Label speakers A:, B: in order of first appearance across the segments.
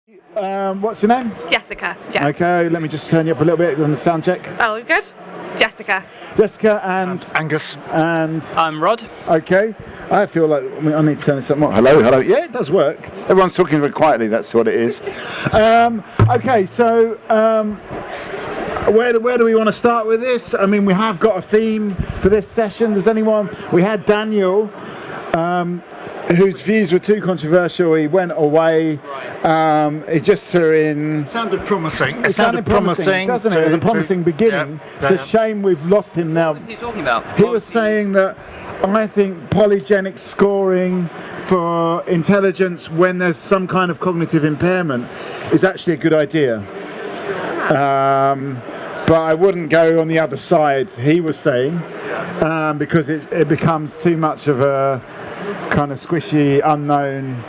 A: What's your name?
B: Jessica. Jess.
A: Okay, let me just turn you up a little bit on the sound check.
B: Oh, good. Jessica.
A: Jessica and
C: Angus.
A: And
D: I'm Rod.
A: Okay, I feel like I need to turn this up more. Hello. Yeah, it does work. Everyone's talking very quietly. That's what it is. Okay, so where do we want to start with this? I mean, we have got a theme for this session. Does anyone? We had Daniel. Whose views were too controversial. He went away. He just threw in.
C: It sounded promising.
A: It sounded promising, doesn't it? A promising beginning.
C: Yeah.
A: It's a shame we've lost him now.
D: What was he talking about?
A: He was saying that I think polygenic scoring for intelligence when there's some kind of cognitive impairment is actually a good idea. But I wouldn't go on the other side, he was saying, because it becomes too much of a kind of squishy, unknown,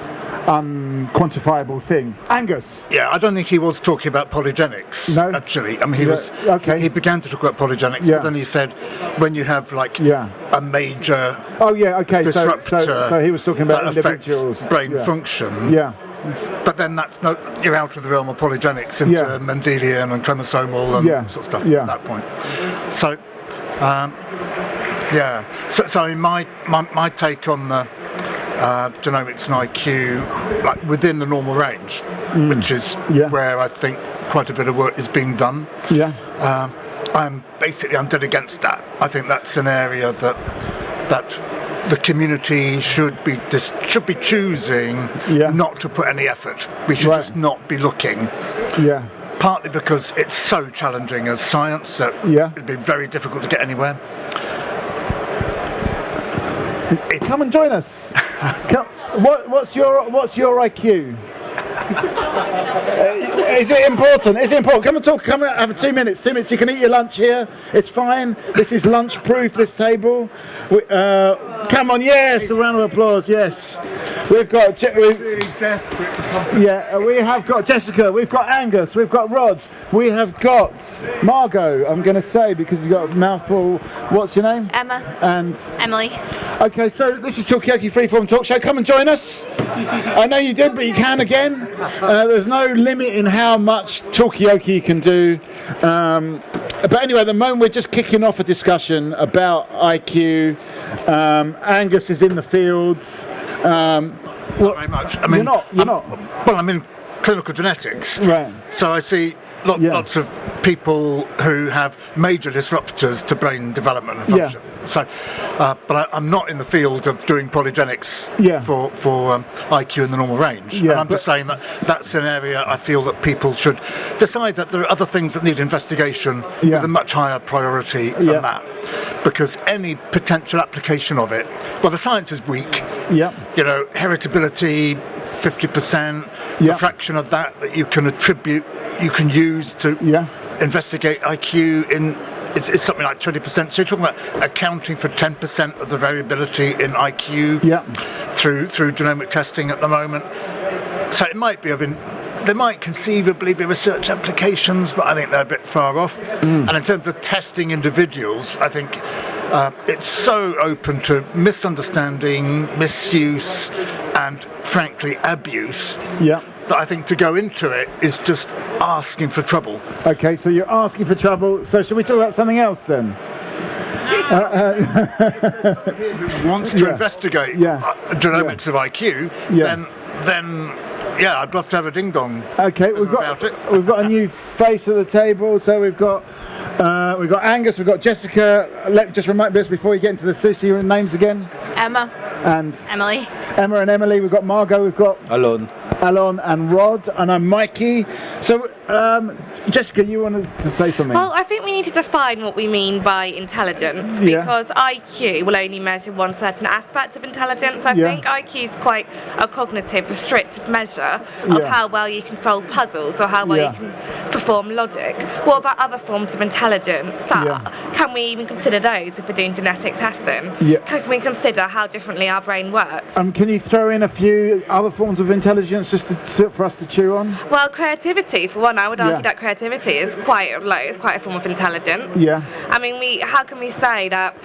A: unquantifiable thing. Angus?
C: Yeah, I don't think he was talking about polygenics,
A: No?
C: Actually. I mean, he was.
A: Okay.
C: He began to talk about polygenics, but then he said when you have like a major disruptor
A: so he was talking about
C: that affects
A: individuals.
C: brain function.
A: Yeah.
C: But then you're out of the realm of polygenics into Mendelian and chromosomal and sort of stuff at that point. So, So I mean, my take on the genomics and IQ, like within the normal range, which is where I think quite a bit of work is being done.
A: Yeah.
C: I'm dead against that. I think that's an area that the community should be choosing not to put any effort. We should just not be looking.
A: Yeah.
C: Partly because it's so challenging as science that it'd be very difficult to get anywhere.
A: Come and join us. What's your IQ? Is it important? Is it important? Come and talk. Come and have 2 minutes. 2 minutes. You can eat your lunch here. It's fine. This is lunch-proof. This table. Come on. Yes. A round of applause. Yes. We've got. We have got Jessica. We've got Angus. We've got Rod. We have got Margot. I'm going to say because you've got a mouthful. What's your name?
B: Emma.
A: And
B: Emily.
A: Okay, so this is Talkaoke Freeform Talk Show. Come and join us. I know you did, but you can again. There's no limit in how much Talkaoke you can do. But anyway, at the moment we're just kicking off a discussion about IQ. Angus is in the fields.
C: Not very much. I mean,
A: you're not.
C: Well, I'm in clinical genetics.
A: Right.
C: So I see lots of people who have major disruptors to brain development and function. So, but I'm not in the field of doing polygenics for IQ in the normal range. And I'm just saying that that's an area I feel that people should decide that there are other things that need investigation with a much higher priority than that. Because any potential application of it, well, the science is weak.
A: Yeah.
C: You know, heritability, 50%, a fraction of that you can attribute, you can use to investigate IQ in. It's something like 20%. So you're talking about accounting for 10% of the variability in IQ through genomic testing at the moment. So it might be there might conceivably be research applications, but I think they're a bit far off. And in terms of testing individuals, I think it's so open to misunderstanding, misuse, and frankly abuse. That I think to go into it is just asking for trouble.
A: Okay, so you're asking for trouble. So should we talk about something else then?
C: Who wants to investigate genomics of IQ, then I'd love to have a ding dong.
A: Okay, we've got a new face at the table. So we've got Angus, we've got Jessica. Just remind us before you get into the sushi names again.
B: Emma.
A: And
B: Emily.
A: Emma and Emily. We've got Margot. We've got Alon and Rod, and I'm Mikey. So, Jessica, you wanted to say something?
B: Well, I think we need to define what we mean by intelligence, because IQ will only measure one certain aspect of intelligence. I think IQ is quite a cognitive, restrictive measure of how well you can solve puzzles or how well you can perform logic. What about other forms of intelligence? Can we even consider those if we're doing genetic testing? Can we consider how differently our brain works?
A: Can you throw in a few other forms of intelligence points just for us to chew on?
B: Well, creativity, for one, I would argue that creativity is quite a form of intelligence.
A: Yeah.
B: I mean, how can we say that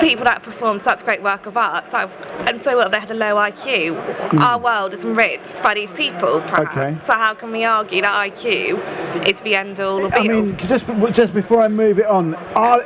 B: people that perform such great work of art, and so what if they had a low IQ? Our world is enriched by these people, perhaps.
A: Okay.
B: So how can we argue that IQ is the end all, the be all?
A: I mean, just before I move it on,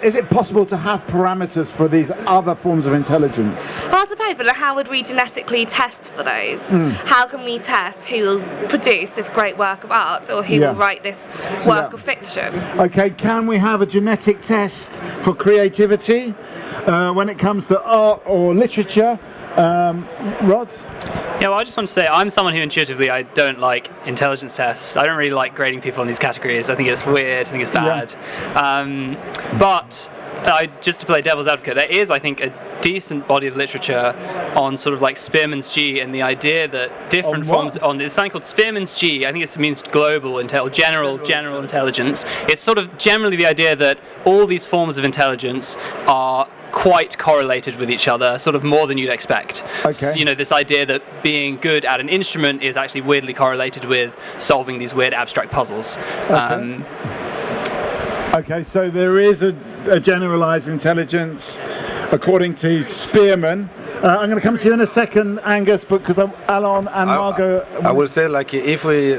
A: is it possible to have parameters for these other forms of intelligence?
B: Well, I suppose, but how would we genetically test for those? How can we test who will produce this great work of art or who will write this work of fiction?
A: Okay, can we have a genetic test for creativity when it comes to art or literature? Rod?
D: Yeah, well, I just want to say I'm someone who intuitively I don't like intelligence tests. I don't really like grading people in these categories. I think it's weird. I think it's bad. But just to play devil's advocate, there is, I think, a decent body of literature on sort of like Spearman's G and the idea that different forms it's something called Spearman's G. I think it means global general intelligence. It's sort of generally the idea that all these forms of intelligence are quite correlated with each other, sort of more than you'd expect.
A: Okay.
D: So, this idea that being good at an instrument is actually weirdly correlated with solving these weird abstract puzzles.
A: Okay, so there is a generalized intelligence according to Spearman. I'm going to come to you in a second, Angus, because Alon and Margot...
E: I will say, like, if we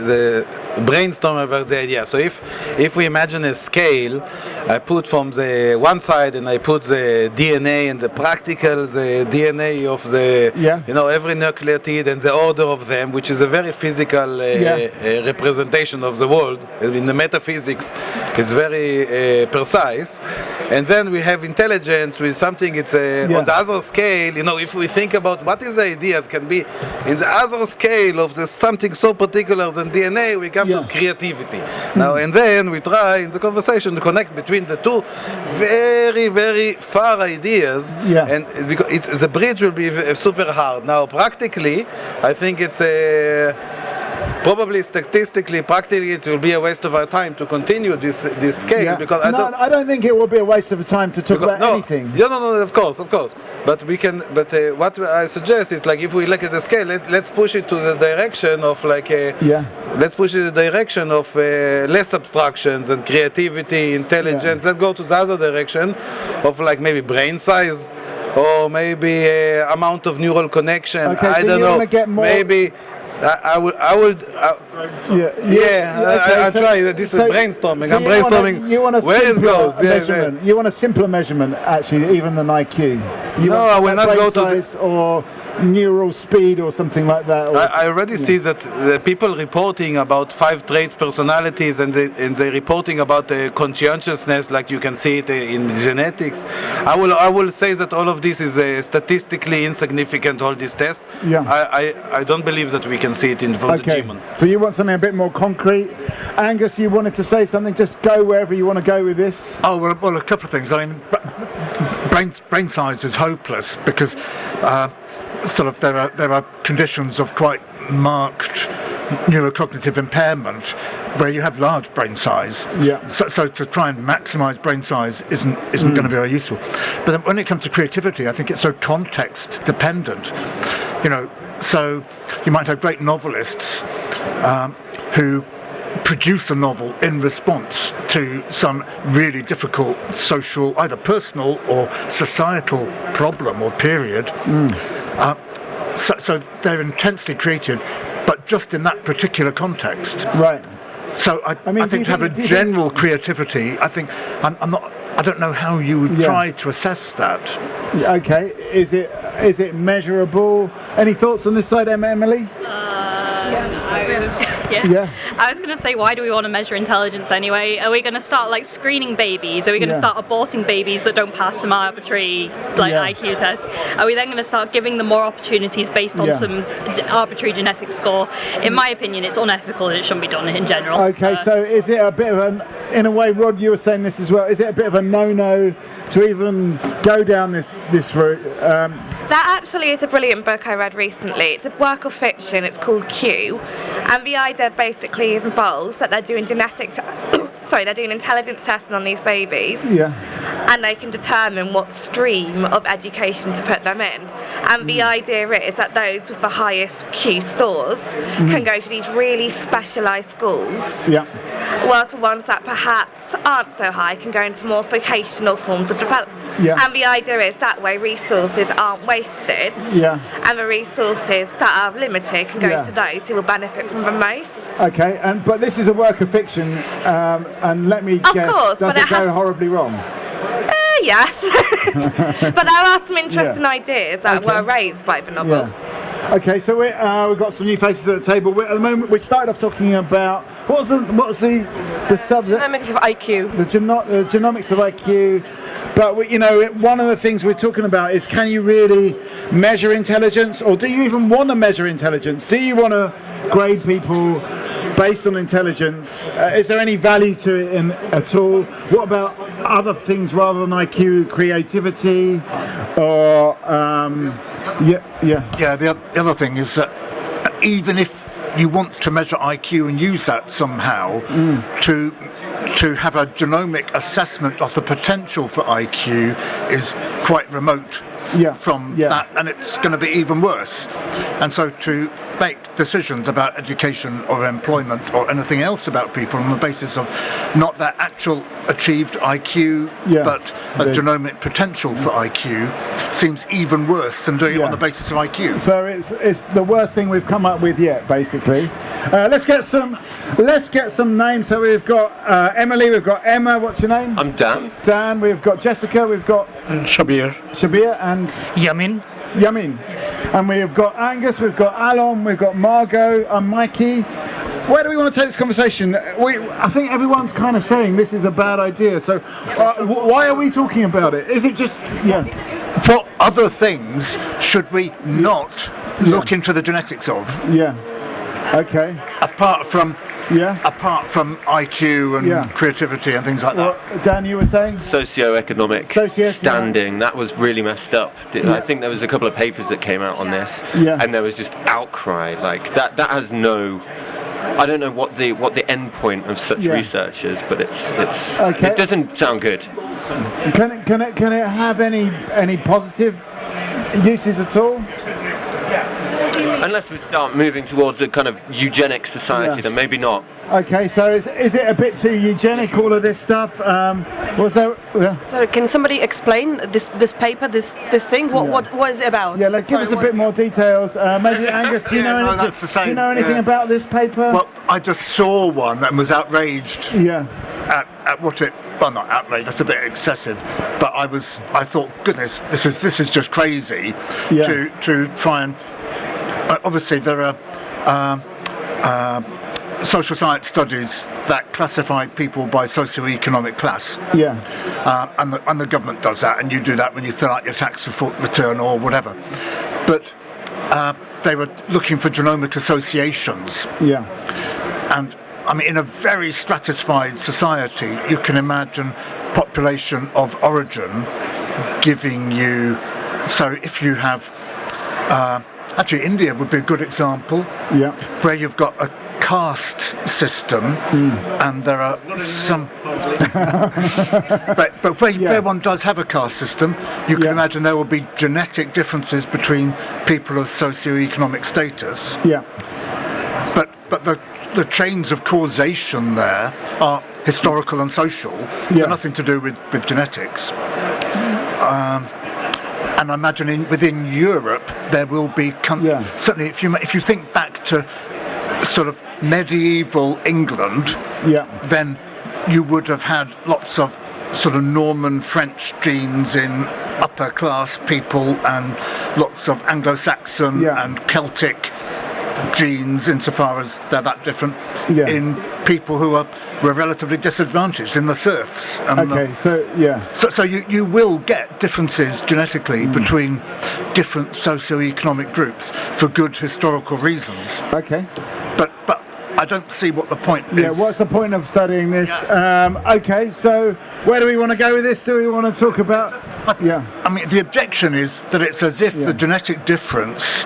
E: brainstorm about the idea. So if we imagine a scale, I put from the one side and I put the DNA and the DNA of the, every nucleotide and the order of them, which is a very physical representation of the world. In the metaphysics, it's very precise. And then we have intelligence with something, it's on the other scale, if we think about what is the idea, it can be in the other scale of something so particular than DNA, we come to creativity. Now, and then we try in the conversation to connect between the two very, very far ideas, and because the bridge will be super hard. Now, practically, I think it's probably statistically, practically, it will be a waste of our time to continue this scale because I
A: don't think it will be a waste of time to talk about anything.
E: No, of course. But we can. But what I suggest is like if we look at the scale, let's push it to the direction of let's push it in the direction of less abstractions and creativity, intelligence. Let's go to the other direction of like maybe brain size. Or maybe amount of neural connection.
A: Okay,
E: I don't know. Maybe. I'll try. This is brainstorming. I'm brainstorming where it goes.
A: You want a simpler measurement, actually, even than IQ.
E: I will not go to
A: or neural speed or something like that.
E: I already see that the people reporting about 5 traits personalities and they reporting about conscientiousness, like you can see it in genetics. I will say that all of this is statistically insignificant. All these tests. I don't believe that we can see it in the genome.
A: So you want something a bit more concrete. Angus, you wanted to say something. Just go wherever you want to go with this.
C: Oh well, a couple of things. I mean, brain size is hopeless because sort of there are conditions of quite marked neurocognitive impairment where you have large brain size. So to try and maximize brain size isn't going to be very useful. But then when it comes to creativity, I think it's so context dependent. So you might have great novelists who produce a novel in response to some really difficult social, either personal or societal problem or period. So they're intensely creative, but just in that particular context.
A: Right.
C: So I think to have a general creativity, I think I don't know how you would try to assess that.
A: Okay. Is it measurable? Any thoughts on this side, Emily?
F: I was going to say, why do we want to measure intelligence anyway? Are we going to start like screening babies? Are we going to start aborting babies that don't pass some arbitrary IQ test? Are we then going to start giving them more opportunities based on some arbitrary genetic score? In my opinion, it's unethical and it shouldn't be done in general.
A: Okay, so is it a bit of in a way, Rod, you were saying this as well, is it a bit of a no-no to even go down this route?
B: That actually is a brilliant book I read recently. It's a work of fiction. It's called Q, and the idea basically involves that they're doing intelligence testing on these babies. and they can determine what stream of education to put them in. And the idea is that those with the highest Q scores can go to these really specialised schools, whilst the ones that perhaps aren't so high can go into more vocational forms of development. And the idea is that way resources aren't wasted, and the resources that are limited can go to those who will benefit from the most.
A: Okay, but this is a work of fiction, and let me guess,
B: course,
A: does it go horribly wrong?
B: Yes, but there are some interesting ideas that were raised by the novel.
A: Okay, so we've got some new faces at the table. At the moment, we started off talking about what was the subject?
G: Genomics of IQ.
A: The genomics of IQ. But one of the things we're talking about is, can you really measure intelligence, or do you even want to measure intelligence? Do you want to grade people based on intelligence? Is there any value to it at all? What about other things rather than IQ, creativity, or
C: the other thing is that even if you want to measure IQ and use that somehow to have a genomic assessment of the potential for IQ is quite remote from that, and it's going to be even worse. And so to make decisions about education or employment or anything else about people on the basis of not their actual achieved IQ but a genomic potential for IQ seems even worse than doing it on the basis of IQ.
A: So it's the worst thing we've come up with yet, basically. Let's get some names. So we've got Emily, we've got Emma. What's your name?
H: I'm Dan.
A: Dan. We've got Jessica. We've got Shabir and
I: Yamin.
A: And we've got Angus, we've got Alon, we've got Margot, and Mikey. Where do we want to take this conversation? I think everyone's kind of saying this is a bad idea. So why are we talking about it? Is it just
C: for other things? Should we not look into the genetics of?
A: Okay.
C: Apart from IQ and creativity and things like that.
A: Dan, you were saying?
H: Socioeconomic standing, that was really messed up. I think there was a couple of papers that came out on this, and there was just outcry. Like that has no... I don't know what the end point of such research is, but it's okay. It doesn't sound good.
A: Can it have any positive uses at all?
H: Unless we start moving towards a kind of eugenic society, then maybe not.
A: Okay, so is it a bit too eugenic, all of this stuff?
G: So can somebody explain this paper, this thing? What is it about?
A: Yeah, give us a bit more details. Maybe Angus, do you know anything about this paper?
C: Well, I just saw one and was outraged. At what it. Well, not outraged. That's a bit excessive. But I thought, goodness, this is just crazy. To try and. Obviously, there are social science studies that classify people by socioeconomic class. And the government does that, and you do that when you fill out your tax return or whatever. But they were looking for genomic associations. And I mean, in a very stratified society, you can imagine population of origin giving you. So if you have. Actually, India would be a good example, where you've got a caste system, and there are some. but where one does have a caste system, you can imagine there will be genetic differences between people of socioeconomic status. But the chains of causation there are historical and social. They're nothing to do with genetics. And I imagine within Europe there will be certainly if you think back to sort of medieval England, then you would have had lots of sort of Norman French genes in upper class people and lots of Anglo-Saxon and Celtic genes, insofar as they're that different, in people who were relatively disadvantaged in the serfs. And so you will get differences genetically between different socioeconomic groups for good historical reasons.
A: Okay.
C: But I don't see what the point is.
A: Yeah, what's the point of studying this? Okay, so where do we want to go with this? Do we want to talk about...
C: I mean, the objection is that it's as if the genetic difference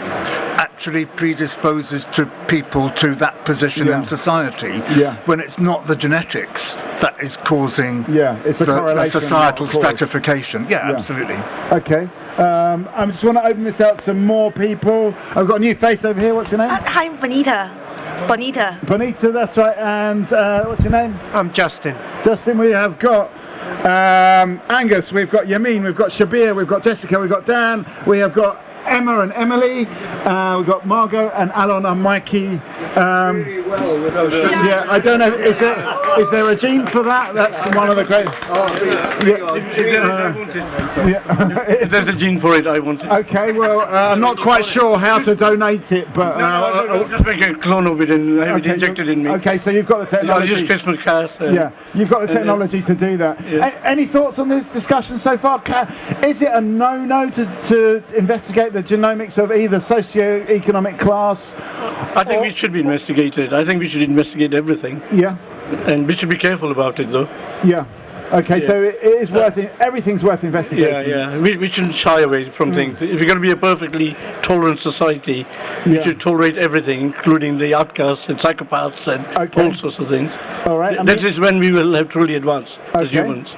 C: actually predisposes to people to that position in society, when it's not the genetics that is causing
A: it's
C: the societal stratification. Yeah, absolutely.
A: Okay. I just want to open this out to more people. I've got a new face over here. What's your name?
I: Hi, Bonita.
A: Bonita, that's right. And what's your name?
J: I'm Justin.
A: Justin, we have got Angus, we've got Yamin, we've got Shabir, we've got Jessica, we've got Dan, we have got Emma and Emily, we've got Margot and Alon and Mikey.
K: Really well with those.
A: Yeah, I don't know, is there a gene for that? That's one of the great...
J: If there's a gene for it, I want it.
A: Okay, well, I'm not quite sure how to donate it, but...
J: I'll just make a clone of it and have it injected in me.
A: Okay, so you've got the technology.
J: Just Christmas cards.
A: You've got the technology to do that. Any thoughts on this discussion so far? Is it a no-no to investigate the genomics of either socio-economic class?
J: I think it should be investigated. I think we should investigate everything.
A: Yeah.
J: And we should be careful about it, though.
A: Yeah. Okay, so it is worth everything's worth investigating.
J: Yeah. We shouldn't shy away from things. If we're going to be a perfectly tolerant society, we should tolerate everything, including the outcasts and psychopaths and all sorts of things.
A: All right.
J: That is when we will have truly advanced as humans.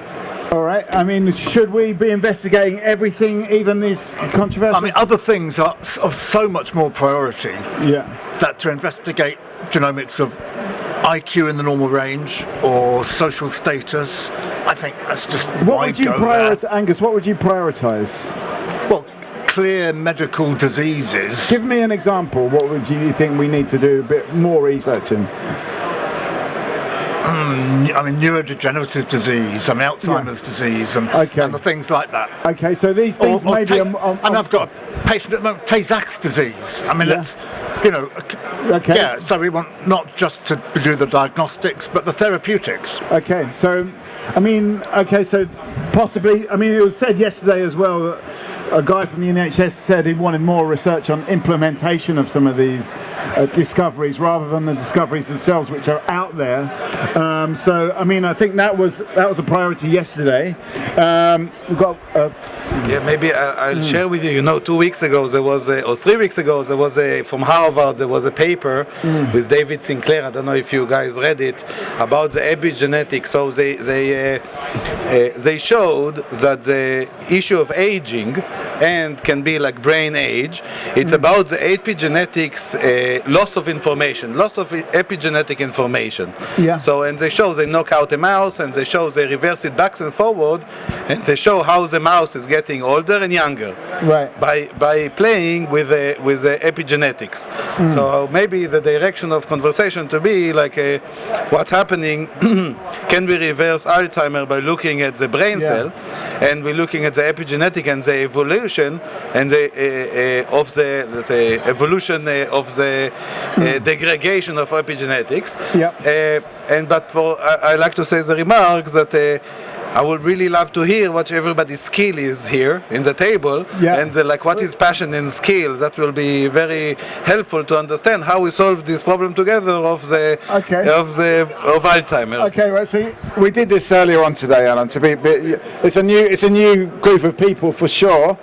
A: All right. I mean, should we be investigating everything, even these controversial?
C: I mean, other things are of so much more priority. That to investigate genomics of IQ in the normal range or social status, I think that's just
A: what would you prioritize, Angus? What would you prioritize?
C: Well, clear medical diseases.
A: Give me an example. What would you think we need to do a bit more research in?
C: I mean, neurodegenerative disease, Alzheimer's disease, and the things like that.
A: Okay, so these things maybe...
C: and I've got a patient at the moment, Tay-Sachs disease. I mean, let's, so we want not just to do the diagnostics, but the therapeutics.
A: Okay, so, so possibly, it was said yesterday as well that a guy from the NHS said he wanted more research on implementation of some of these discoveries rather than the discoveries themselves, which are out there. I think that was a priority yesterday. We've got.
E: Maybe I'll share with you. 2 weeks ago there was, or 3 weeks ago there was from Harvard. There was a paper with David Sinclair. I don't know if you guys read it about the epigenetics. So they showed that the issue of aging and can be like brain age. It's about the epigenetics, loss of information, loss of epigenetic information.
A: Yeah.
E: So and they knock out a mouse and they reverse it back and forward, and they show how the mouse is getting older and younger.
A: Right.
E: By playing with the epigenetics. So maybe the direction of conversation to be like what's happening. Can we reverse Alzheimer by looking at the brain cell, and we're looking at the epigenetic and the evolution and the of the, let's say, evolution of the degradation of epigenetics. I like to say the remark that I would really love to hear what everybody's skill is here in the table, and what is passion and skill. That will be very helpful to understand how we solve this problem together of Alzheimer.
A: Okay, right. So we did this earlier on today, Alan. It's a new group of people for sure.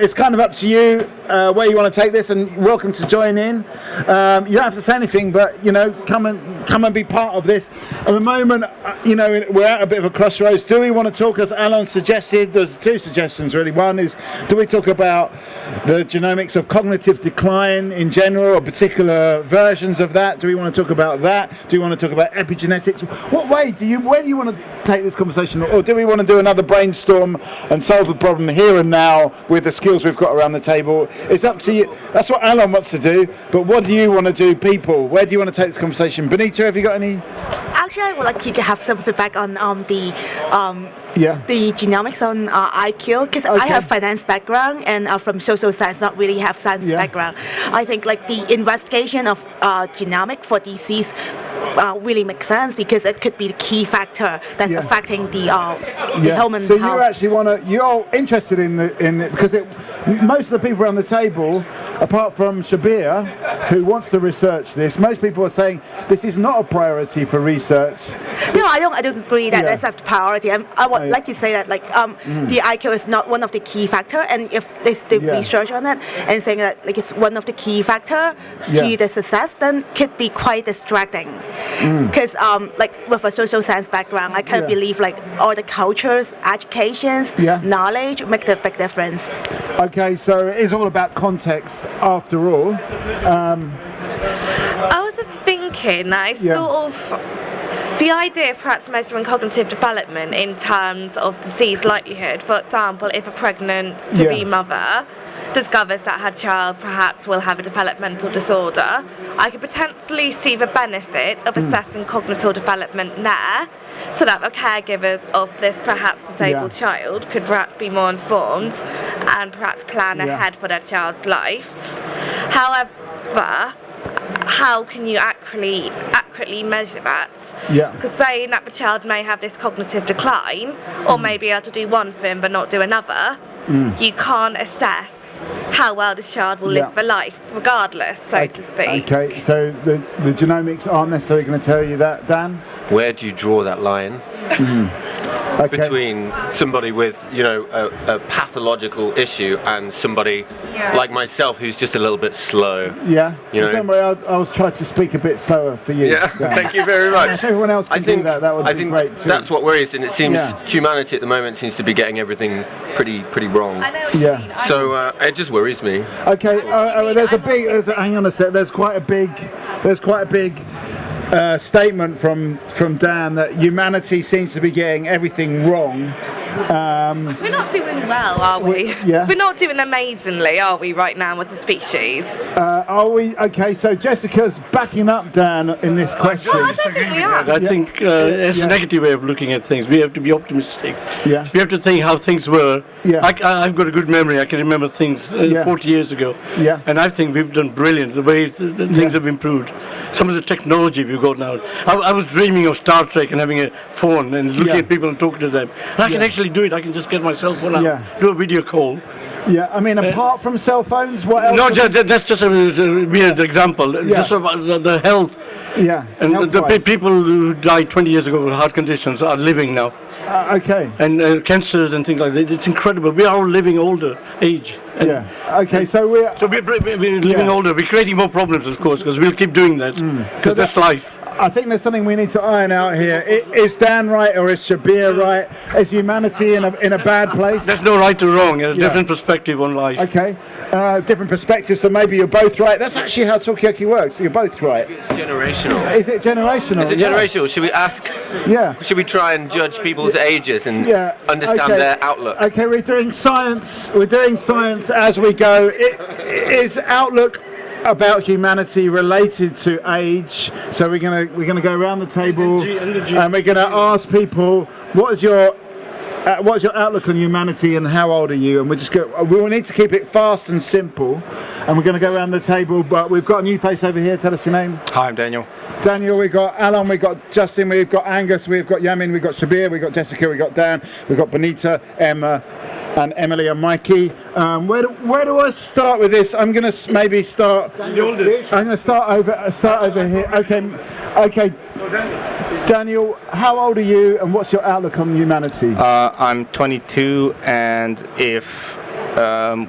A: It's kind of up to you where you want to take this, and welcome to join in. You don't have to say anything, but come and be part of this. At the moment, we're at a bit of a crossroads. Do we want to talk, as Alan suggested? There's two suggestions really. One is, do we talk about the genomics of cognitive decline in general, or particular versions of that? Do we want to talk about that? Do we want to talk about epigenetics? Where do you want to take this conversation, or do we want to do another brainstorm and solve the problem here and now with the skills we've got around the table? It's up to you. That's what Alan wants to do, but what do you want to do, people? Where do you want to take this conversation? Bonita, have you got any?
I: Actually, I would like to have some feedback on the genomics on IQ, because I have finance background and from social science, not really have science background. I think the investigation of genomic for disease really make sense because it could be the key factor that's affecting the human
A: So
I: health.
A: you actually you're interested in it because most of the people around the table, apart from Shabir, who wants to research this, most people are saying this is not a priority for research.
I: No, I don't agree that that's a priority. I would like to say that the IQ is not one of the key factor, and if there's the research on it and saying that it's one of the key factor to the success, then could be quite distracting. Because with a social science background, I kind of believe all the cultures, educations, knowledge make the big difference.
A: Okay, so it is all about context after all.
B: I was just thinking that it's sort of the idea of perhaps measuring cognitive development in terms of disease likelihood. For example, if a pregnant to-be mother discovers that her child perhaps will have a developmental disorder, I could potentially see the benefit of assessing cognitive development there, so that the caregivers of this perhaps disabled child could perhaps be more informed and perhaps plan ahead for their child's life. However, how can you accurately measure that? Because saying that the child may have this cognitive decline, or may be able to do one thing but not do another, you can't assess how well this child will live their life, regardless, so to speak.
A: Okay, so the genomics aren't necessarily going to tell you that, Dan?
H: Where do you draw that line? Between somebody with, a pathological issue and somebody like myself who's just a little bit slow.
A: Don't worry, I was trying to speak a bit slower for you.
H: Thank you very much.
A: If everyone else can do that would be great too.
H: That's what worries, and it seems humanity at the moment seems to be getting everything pretty wrong.
B: I know what you mean.
H: So it just worries me.
A: Okay, hang on a sec. There's quite a big statement from Dan that humanity seems to be getting everything wrong.
B: We're not doing well, are we? We're not doing amazingly, are we, right now as a species?
A: Are we? Okay, so Jessica's backing up Dan in this question.
B: I don't think we are.
J: I think it's a negative way of looking at things. We have to be optimistic. We have to think how things were. I've got a good memory. I can remember things 40 years ago. And I think we've done brilliant. The way things have improved. Some of the technology we've got now. I was dreaming of Star Trek and having a phone and looking at people and talking to them. And I can actually do it. I can just get my cell phone out, do a video call.
A: I mean, apart from cell phones, what else?
J: No, that's just a weird example. Just about the health. And the people who died 20 years ago with heart conditions are living now. And cancers and things like that. It's incredible. We are all living older age.
A: Okay, so we're
J: living older. We're creating more problems, of course, because we'll keep doing that. Because that's life.
A: I think there's something we need to iron out here. Is Dan right or is Shabir right? Is humanity in a bad place?
J: There's no right or wrong. There's a different perspective on life.
A: Okay, different perspectives. So maybe you're both right. That's actually how Talkaoke works. You're both right.
H: It's generational.
A: Is it generational?
H: Is it generational? Should we ask? Should we try and judge people's ages and understand their outlook?
A: Okay, we're doing science. We're doing science as we go. Is outlook about humanity related to age? So we're gonna go around the table and we're gonna ask people, what's your outlook on humanity and how old are you? And we will need to keep it fast and simple, and we're going to go around the table, but we've got a new face over here. Tell us your name.
L: Hi, I'm Daniel.
A: Daniel, we've got Alan, we've got Justin, we've got Angus, we've got Yamin, we've got Shabir, we've got Jessica, we've got Dan, we've got Benita, Emma, and Emily and Mikey. Where do I start with this? I'm going to maybe start. I'm going to start over here. Okay. Daniel, how old are you, and what's your outlook on humanity?
L: I'm 22, and if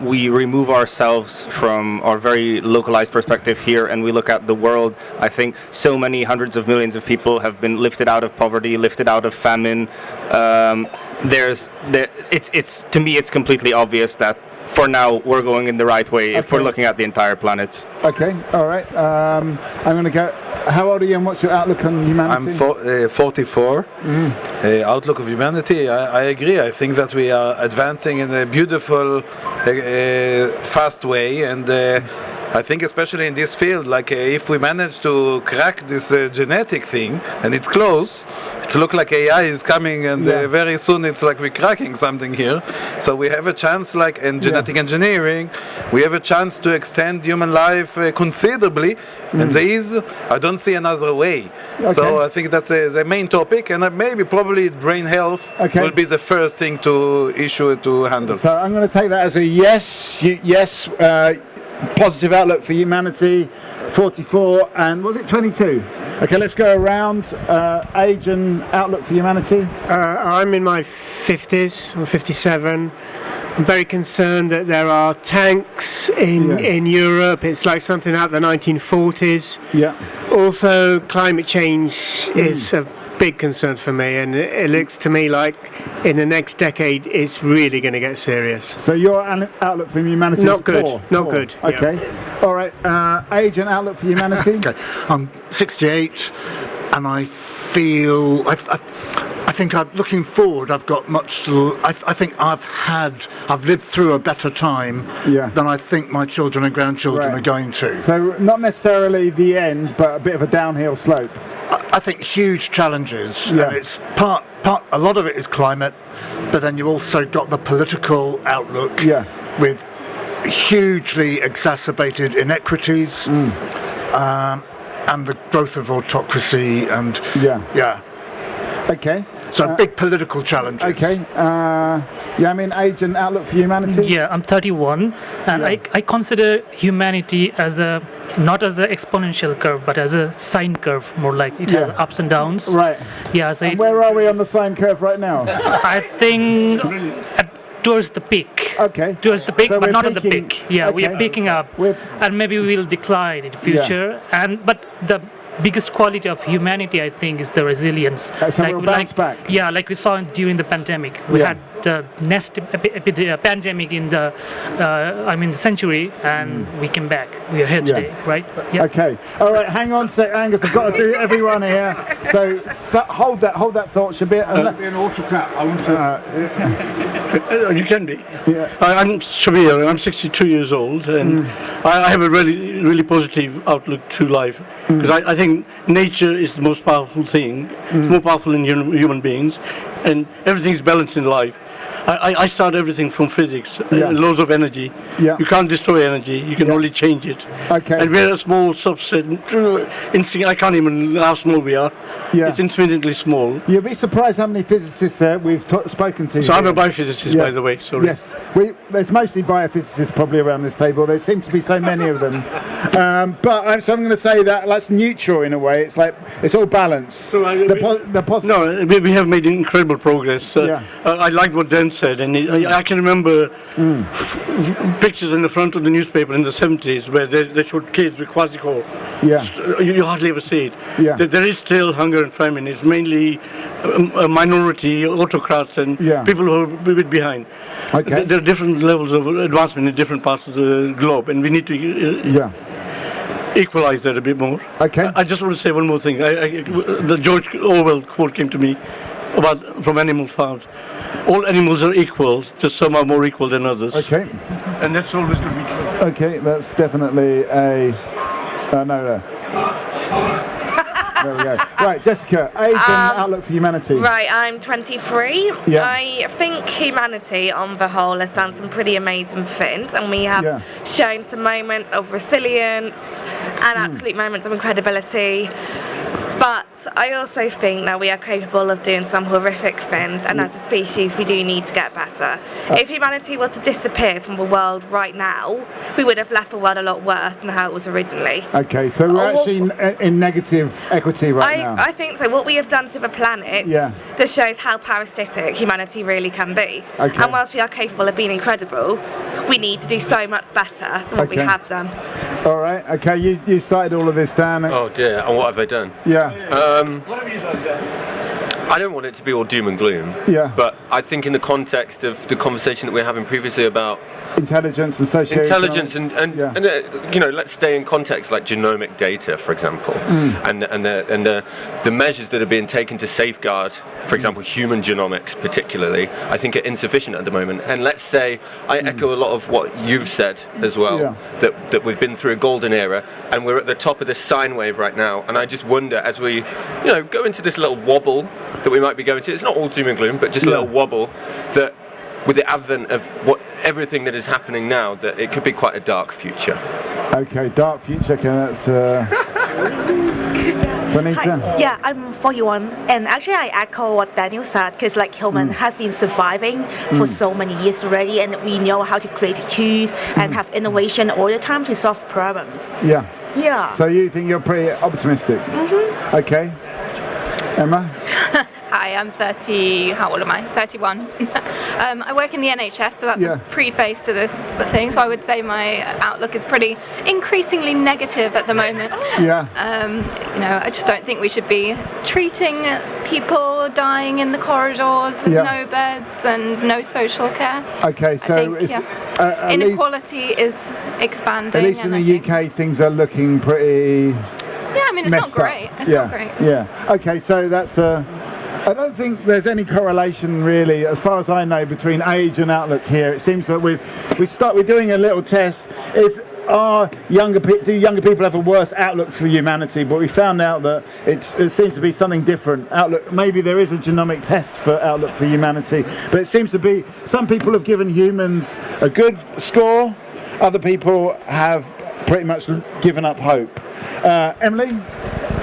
L: we remove ourselves from our very localized perspective here and we look at the world, I think so many hundreds of millions of people have been lifted out of poverty, lifted out of famine. To me, it's completely obvious that for now we're going in the right way if we're looking at the entire planet.
A: Okay, all right. I'm going to go. How old are you, and what's your outlook on humanity?
E: I'm 44. Outlook of humanity, I agree. I think that we are advancing in a beautiful, fast way, and I think especially in this field, like if we manage to crack this genetic thing and it's close, it looks like AI is coming and very soon it's like we're cracking something here. So we have a chance, like in genetic engineering, we have a chance to extend human life considerably, and I don't see another way. So I think that's the main topic, and maybe probably brain health will be the first thing to handle.
A: So I'm going to take that as a yes, positive outlook for humanity, 44, and was it 22? Okay, let's go around. Age and outlook for humanity.
M: I'm in my 50s, or 57. I'm very concerned that there are tanks in Europe. It's like something out of the 1940s.
A: Yeah.
M: Also, climate change is a big concern for me, and it looks to me like in the next decade it's really going to get serious.
A: So your outlook for humanity
M: not
A: is
M: good.
A: poor.
M: Not good.
A: Okay.
M: Yeah.
A: All right. Age and outlook for humanity.
C: Okay. I'm 68, and I feel I think I'm looking forward. I've got much. I think I've lived through a better time than I think my children and grandchildren are going to.
A: So not necessarily the end, but a bit of a downhill slope.
C: I think huge challenges, and it's part. A lot of it is climate, but then you also got the political outlook with hugely exacerbated inequities, and the growth of autocracy, and
A: Okay.
C: So big political challenges.
A: Okay. Age and outlook for humanity.
N: Yeah, I'm 31, and I consider humanity as not as an exponential curve, but as a sine curve, more like it has ups and downs.
A: Right.
N: Yeah. So
A: where are we on the sine curve right now?
N: I think towards the peak.
A: Okay.
N: Towards the peak,
A: So
N: but
A: we're
N: not on the
A: peaking.
N: peak. Yeah, we are picking up, and maybe we will decline in the future. But the biggest quality of humanity, I think, is the resilience.
A: So we'll bounce back.
N: Yeah, like we saw during the pandemic. We had the next pandemic in the the century, and we came back. We are here today, right? Yeah.
A: Okay. All right. Hang on a sec, Angus. I've got to do everyone here. So hold that thought, Shabir.
K: Be an autocrat. I want to.
J: You can be.
A: Yeah.
J: I'm Shabir. I'm 62 years old, and I have a really positive outlook to life, because I think nature is the most powerful thing. It's more powerful than human beings, and everything's balanced in life. I start everything from physics, laws of energy. You can't destroy energy, you can only change it.
A: Okay.
J: And we're a small subset. I can't even know how small we are. It's infinitely small.
A: You'll be surprised how many physicists we've spoken to.
J: So I'm a biophysicist, by the way. Sorry.
A: Yes. There's mostly biophysicists probably around this table. There seem to be so many of them. But I'm going to say that that's neutral in a way. It's like it's all balanced.
J: So no, we have made incredible progress. I liked what Dan said, and I can remember pictures in the front of the newspaper in the 70s where they showed kids with quasicore. You hardly ever see it. There is still hunger and famine. It's mainly a minority autocrats and people who are a bit behind.
A: Okay.
J: There are different levels of advancement in different parts of the globe, and we need to equalize that a bit more.
A: Okay.
J: I just want to say one more thing. The George Orwell quote came to me from Animal Farm. All animals are equal, just some are more equal than others.
A: Okay.
J: And that's always going to be true.
A: Okay, that's definitely a... no. There we go. Right, Jessica, age and outlook for humanity.
B: Right, I'm 23.
A: Yeah.
B: I think humanity, on the whole, has done some pretty amazing things, and we have shown some moments of resilience and absolute moments of incredibility. But I also think that we are capable of doing some horrific things, and as a species we do need to get better. If humanity was to disappear from the world right now, we would have left the world a lot worse than how it was originally.
A: Okay, so we're actually in negative equity right now.
B: I think so. What we have done to the planet just shows how parasitic humanity really can be.
A: Okay.
B: And whilst we are capable of being incredible, we need to do so much better than what we have done.
A: All right, okay, you started all of this, Dan.
H: Oh dear, and what have I done?
A: Yeah.
H: What have you done, Dan? I don't want it to be all doom and gloom.
A: Yeah.
H: But I think in the context of the conversation that we were having previously about
A: intelligence and social
H: intelligence and let's stay in context like genomic data, for example, and the measures that are being taken to safeguard, for example, human genomics particularly, I think are insufficient at the moment. And let's say I echo a lot of what you've said as well, that we've been through a golden era and we're at the top of this sine wave right now. And I just wonder, as we go into this little wobble that we might be going to, it's not all doom and gloom, but just a little wobble, that with the advent of everything that is happening now, that it could be quite a dark future.
A: Okay, dark future. Okay, that's Bonita.
I: Hi. Yeah, I'm 41, and actually I echo what Daniel said, because like human has been surviving for so many years already, and we know how to create tools and have innovation all the time to solve problems.
A: Yeah.
I: Yeah.
A: So you think you're pretty optimistic? Okay. Emma?
O: Hi, I'm 30. How old am I? 31. I work in the NHS, so that's a preface to this thing. So I would say my outlook is pretty increasingly negative at the moment.
A: Yeah.
O: I just don't think we should be treating people dying in the corridors with no beds and no social care.
A: Okay, so
O: inequality is expanding.
A: At least in the UK, things are looking pretty.
O: Yeah, I mean it's not great. It's not great.
A: Yeah. Okay, so that's I don't think there's any correlation really, as far as I know, between age and outlook here. It seems that we're doing a little test. Do younger people have a worse outlook for humanity? But we found out that it seems to be something different. Outlook. Maybe there is a genomic test for outlook for humanity, but it seems to be some people have given humans a good score. Other people have pretty much given up hope. Emily?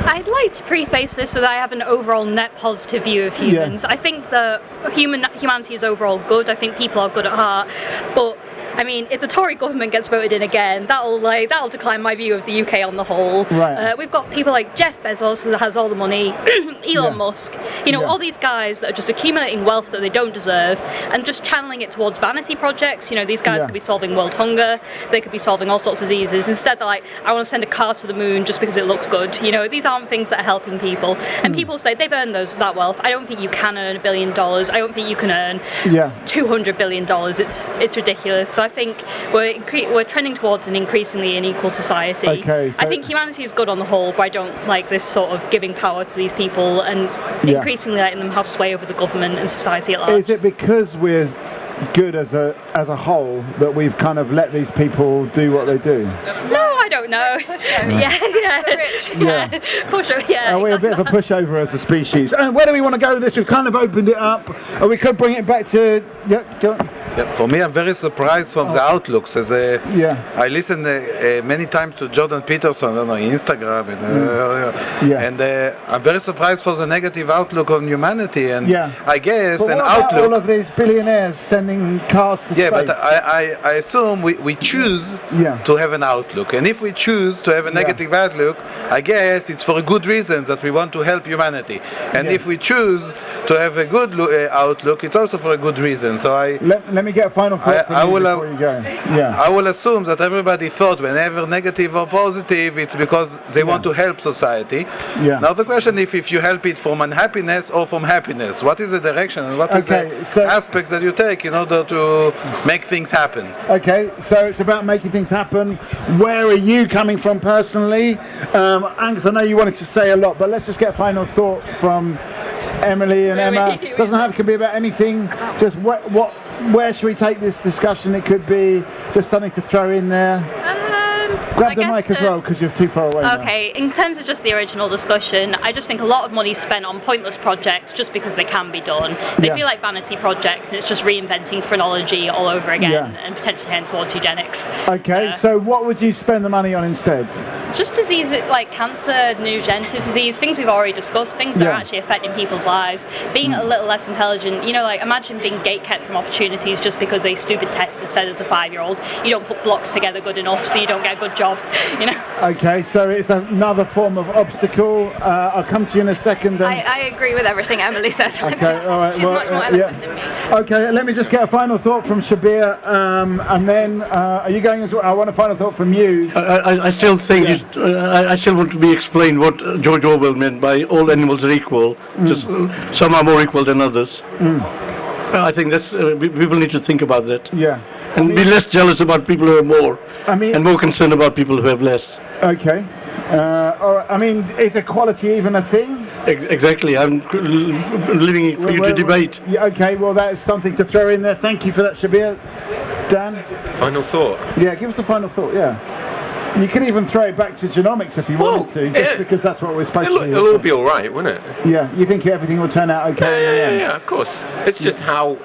F: I'd like to preface this with I have an overall net positive view of humans. I think that humanity is overall good. I think people are good at heart, but I mean, if the Tory government gets voted in again, that'll decline my view of the UK on the whole.
A: Right.
F: We've got people like Jeff Bezos, who has all the money, Elon Musk, all these guys that are just accumulating wealth that they don't deserve and just channeling it towards vanity projects. These guys could be solving world hunger, they could be solving all sorts of diseases. Instead, they're like, I want to send a car to the moon just because it looks good. These aren't things that are helping people. And people say they've earned that wealth. I don't think you can earn $1 billion. I don't think you can earn $200 billion. It's ridiculous. So I think we're trending towards an increasingly unequal society.
A: Okay, so
F: I think humanity is good on the whole, but I don't like this sort of giving power to these people and increasingly letting them have sway over the government and society at large.
A: Is it because we're good as a whole that we've kind of let these people do what they do?
F: No, I don't know.
A: We're a bit of a pushover as a species. And where do we want to go with this? We've kind of opened it up. We could bring it back to
E: for me, I'm very surprised from the outlooks. I listen many times to Jordan Peterson on Instagram, and I'm very surprised for the negative outlook on humanity. And I guess
A: but
E: an
A: what about
E: outlook.
A: all of these billionaires sending cars to space?
E: But I assume we choose to have an outlook, and if we choose to have a negative outlook, I guess it's for a good reason that we want to help humanity. And if we choose to have a good outlook, it's also for a good reason. So
A: let me get a final thought from you before you go.
E: I will assume that everybody thought whenever negative or positive, it's because they want to help society. Now the question is if you help it from unhappiness or from happiness. What is the direction and what is the aspects that you take in order to make things happen?
A: Okay, so it's about making things happen. Where are you coming from personally? Angus, I know you wanted to say a lot, but let's just get a final thought from Emily and Emma. Doesn't have to be about anything. Just where should we take this discussion? It could be just something to throw in there. Grab the mic as well, because you're too far away.
F: Okay, in terms of just the original discussion, I just think a lot of money is spent on pointless projects just because they can be done. They feel like vanity projects, and it's just reinventing phrenology all over again and potentially heading towards eugenics.
A: Okay, so what would you spend the money on instead?
F: Just disease like cancer, neurodegenerative disease, things we've already discussed, things that are actually affecting people's lives. Being a little less intelligent, imagine being gatekept from opportunities just because a stupid test is said as a 5-year-old. You don't put blocks together good enough, so you don't get a good job job, you know.
A: Okay, so it's another form of obstacle. I'll come to you in a second.
O: I agree with everything Emily said.
A: Okay, all right.
O: She's much more eloquent than me.
A: Okay, let me just get a final thought from Shabir, and then are you going as well? I want a final thought from you.
J: I still think I still want to be explained what George Orwell meant by all animals are equal. Just some are more equal than others. I think that's people need to think about that.
A: Yeah,
J: and be less jealous about people who have more, and more concerned about people who have less.
A: Okay. I mean, is equality even a thing?
J: Exactly. I'm leaving for you to debate.
A: Yeah, okay, well, that is something to throw in there. Thank you for that, Shabir. Dan?
H: Final thought?
A: Yeah, give us a final thought, yeah. You can even throw it back to genomics if you wanted to, just because that's what we're supposed to do.
H: It'll all be all right, won't it?
A: Yeah, you think everything will turn out okay?
H: Yeah, of course. It's just how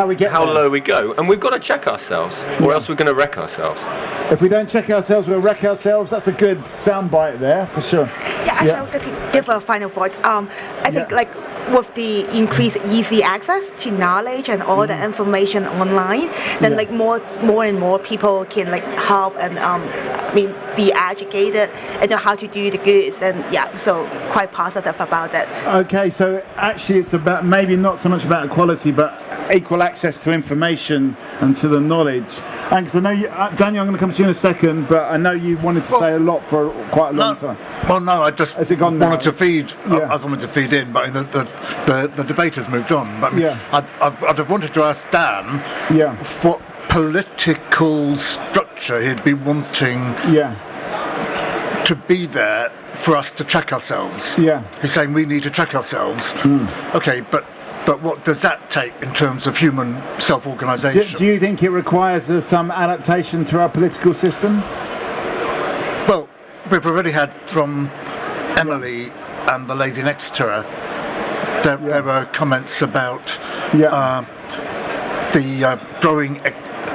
A: we get
H: how low we go, and we've got to check ourselves, or else we're going to wreck ourselves.
A: If we don't check ourselves, we'll wreck ourselves. That's a good soundbite there, for sure.
I: Yeah, actually, I would like to give a final thought. I think with the increased easy access to knowledge and all the information online, then more and more people can help and be educated and know how to do the goods, and so quite positive about it.
A: Okay, so actually it's about maybe not so much about equality, but equal access to information and to the knowledge. And because I know you, Daniel, I'm going to come to you in a second, but I know you wanted to say a lot for quite a long time.
C: Well, no, I just wanted to feed.
A: Yeah.
C: I wanted to feed in, but the debate has moved on. But I'd have wanted to ask Dan what political structure he'd be wanting to be there for us to track ourselves.
A: Yeah.
C: He's saying we need to track ourselves. Okay, but what does that take in terms of human self-organisation?
A: Do you think it requires some adaptation to our political system?
C: Well, we've already had from Emily and the lady next to her, there were comments about the growing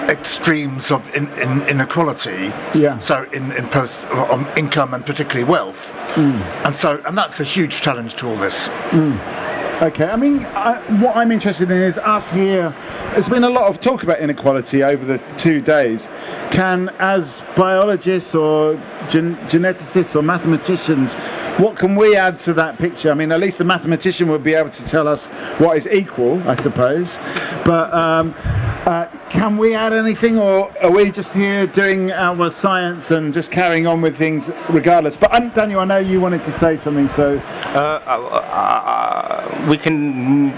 C: extremes of inequality. So in on income and particularly wealth, and that's a huge challenge to all this.
A: Okay, I mean, what I'm interested in is us here. There's been a lot of talk about inequality over the 2 days. Can, as biologists or geneticists or mathematicians, what can we add to that picture? I mean, at least the mathematician would be able to tell us what is equal, I suppose. But can we add anything, or are we just here doing our science and just carrying on with things regardless? But Daniel, I know you wanted to say something, so...
L: we can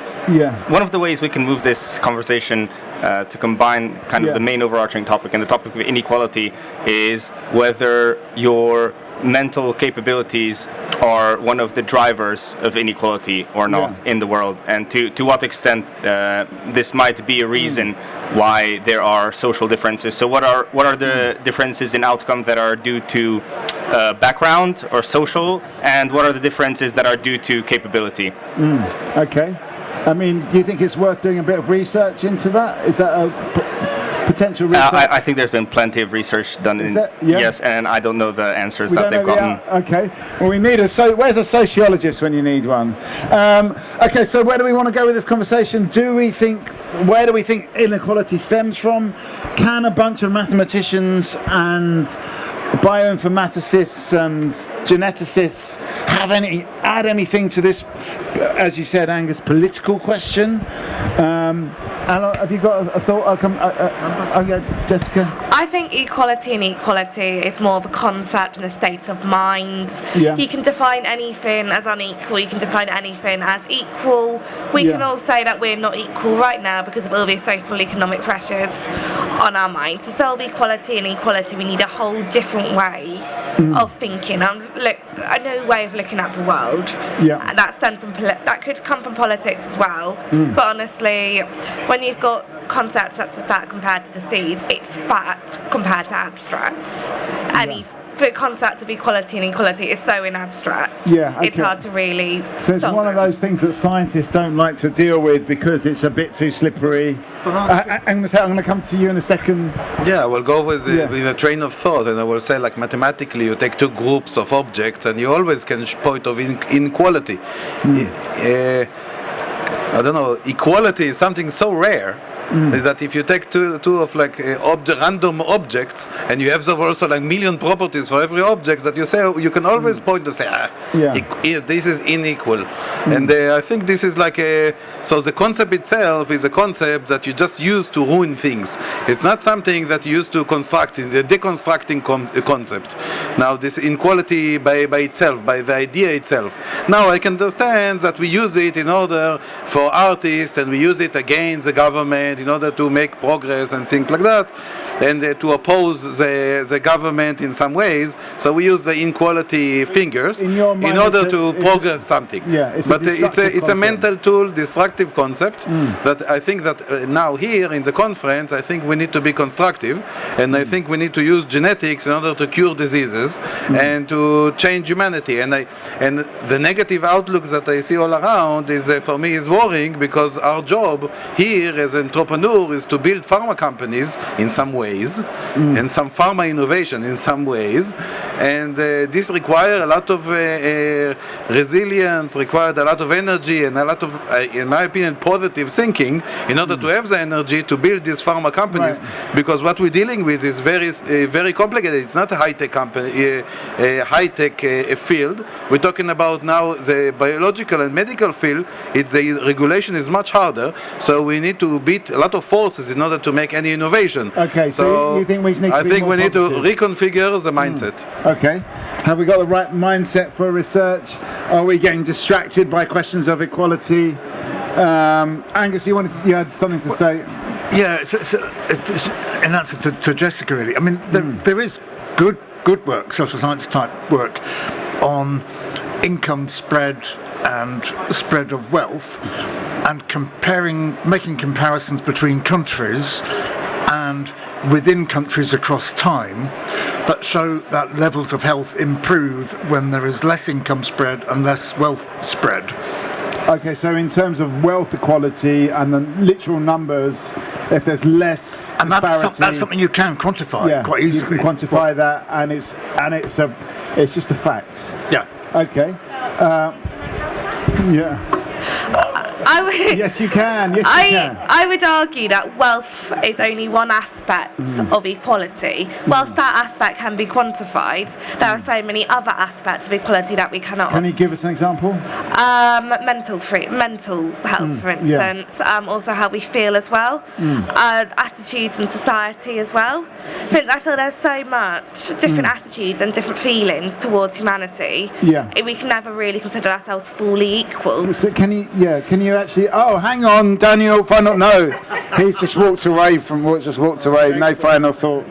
L: one of the ways we can move this conversation to combine kind of the main overarching topic and the topic of inequality is whether your mental capabilities are one of the drivers of inequality or not in the world, and to what extent this might be a reason why there are social differences. So what are the differences in outcome that are due to background or social, and what are the differences that are due to capability?
A: Okay. I mean, do you think it's worth doing a bit of research into that? Is that a potential research?
L: I think there's been plenty of research done yes, and I don't know the answers that they've gotten.
A: Okay, well, we need where's a sociologist when you need one? Okay, so where do we want to go with this conversation? Where do we think inequality stems from? Can a bunch of mathematicians and bioinformaticists and geneticists add anything to this, as you said, Angus, political question? Alan, have you got a thought? Jessica?
B: I think equality and equality is more of a concept and a state of mind. You can define anything as unequal, you can define anything as equal. We can all say that we're not equal right now because of all the social economic pressures on our minds. To solve equality and inequality, we need a whole different way of thinking. A new way of looking at the world. And that stems from that could come from politics as well. But honestly, when you've got concepts such as that compared to the seas, it's fact compared to abstracts. And the concept of equality and inequality is so in abstract. It's hard to really.
A: So it's one of those things that scientists don't like to deal with because it's a bit too slippery. I'm going to come to you in a second.
E: Yeah, we'll go with a train of thought, and I will say, like, mathematically, you take two groups of objects, and you always can point of inequality. I don't know, equality is something so rare is that if you take two of like random objects and you have also like million properties for every object, that you say you can always point to say this is unequal. And I think this is like so the concept itself is a concept that you just use to ruin things. It's not something that you use to construct, in the deconstructing concept. Now this inequality by itself, by the idea itself. Now I can understand that we use it in order for artists, and we use it against the government in order to make progress and things like that, and to oppose the government in some ways. So we use the inequality fingers in order to progress something. But it's a mental tool, destructive concept that I think that now here in the conference, I think we need to be constructive, and I think we need to use genetics in order to cure diseases and to change humanity. And the negative outlook that I see all around is for me is worrying, because our job here as entrepreneur is to build pharma companies in some ways and some pharma innovation in some ways, and this requires a lot of resilience, required a lot of energy and a lot of in my opinion positive thinking in order to have the energy to build these pharma companies, because what we're dealing with is very complicated. It's not a high-tech company, a high-tech field. We're talking about now the biological and medical field. The regulation is much harder, so we need to beat a lot of forces in order to make any innovation.
A: Okay, so you think we need to
E: I think we need to
A: positive?
E: reconfigure the mindset.
A: Okay, have we got the right mindset for research? Are we getting distracted by questions of equality? Angus, you had something to say?
C: Yeah, it's in answer to Jessica, really. I mean, there is good work, social science type work, on income spread and spread of wealth, and making comparisons between countries and within countries across time, that show that levels of health improve when there is less income spread and less wealth spread.
A: Okay, so in terms of wealth equality and the literal numbers, if there's less
C: and that's something you can quantify quite easily.
A: You can quantify that, and it's just a fact.
C: Yeah.
A: Okay. Yes, you can.
B: I would argue that wealth is only one aspect of equality. Whilst that aspect can be quantified, there are so many other aspects of equality that we cannot.
A: Can you give us an example?
B: Mental health, for instance. Also how we feel as well. Attitudes in society as well. I feel there's so much different attitudes and different feelings towards humanity. We can never really consider ourselves fully equal.
A: So can you actually? Oh, hang on, Daniel. Final. No, he's just walked away. No final thought.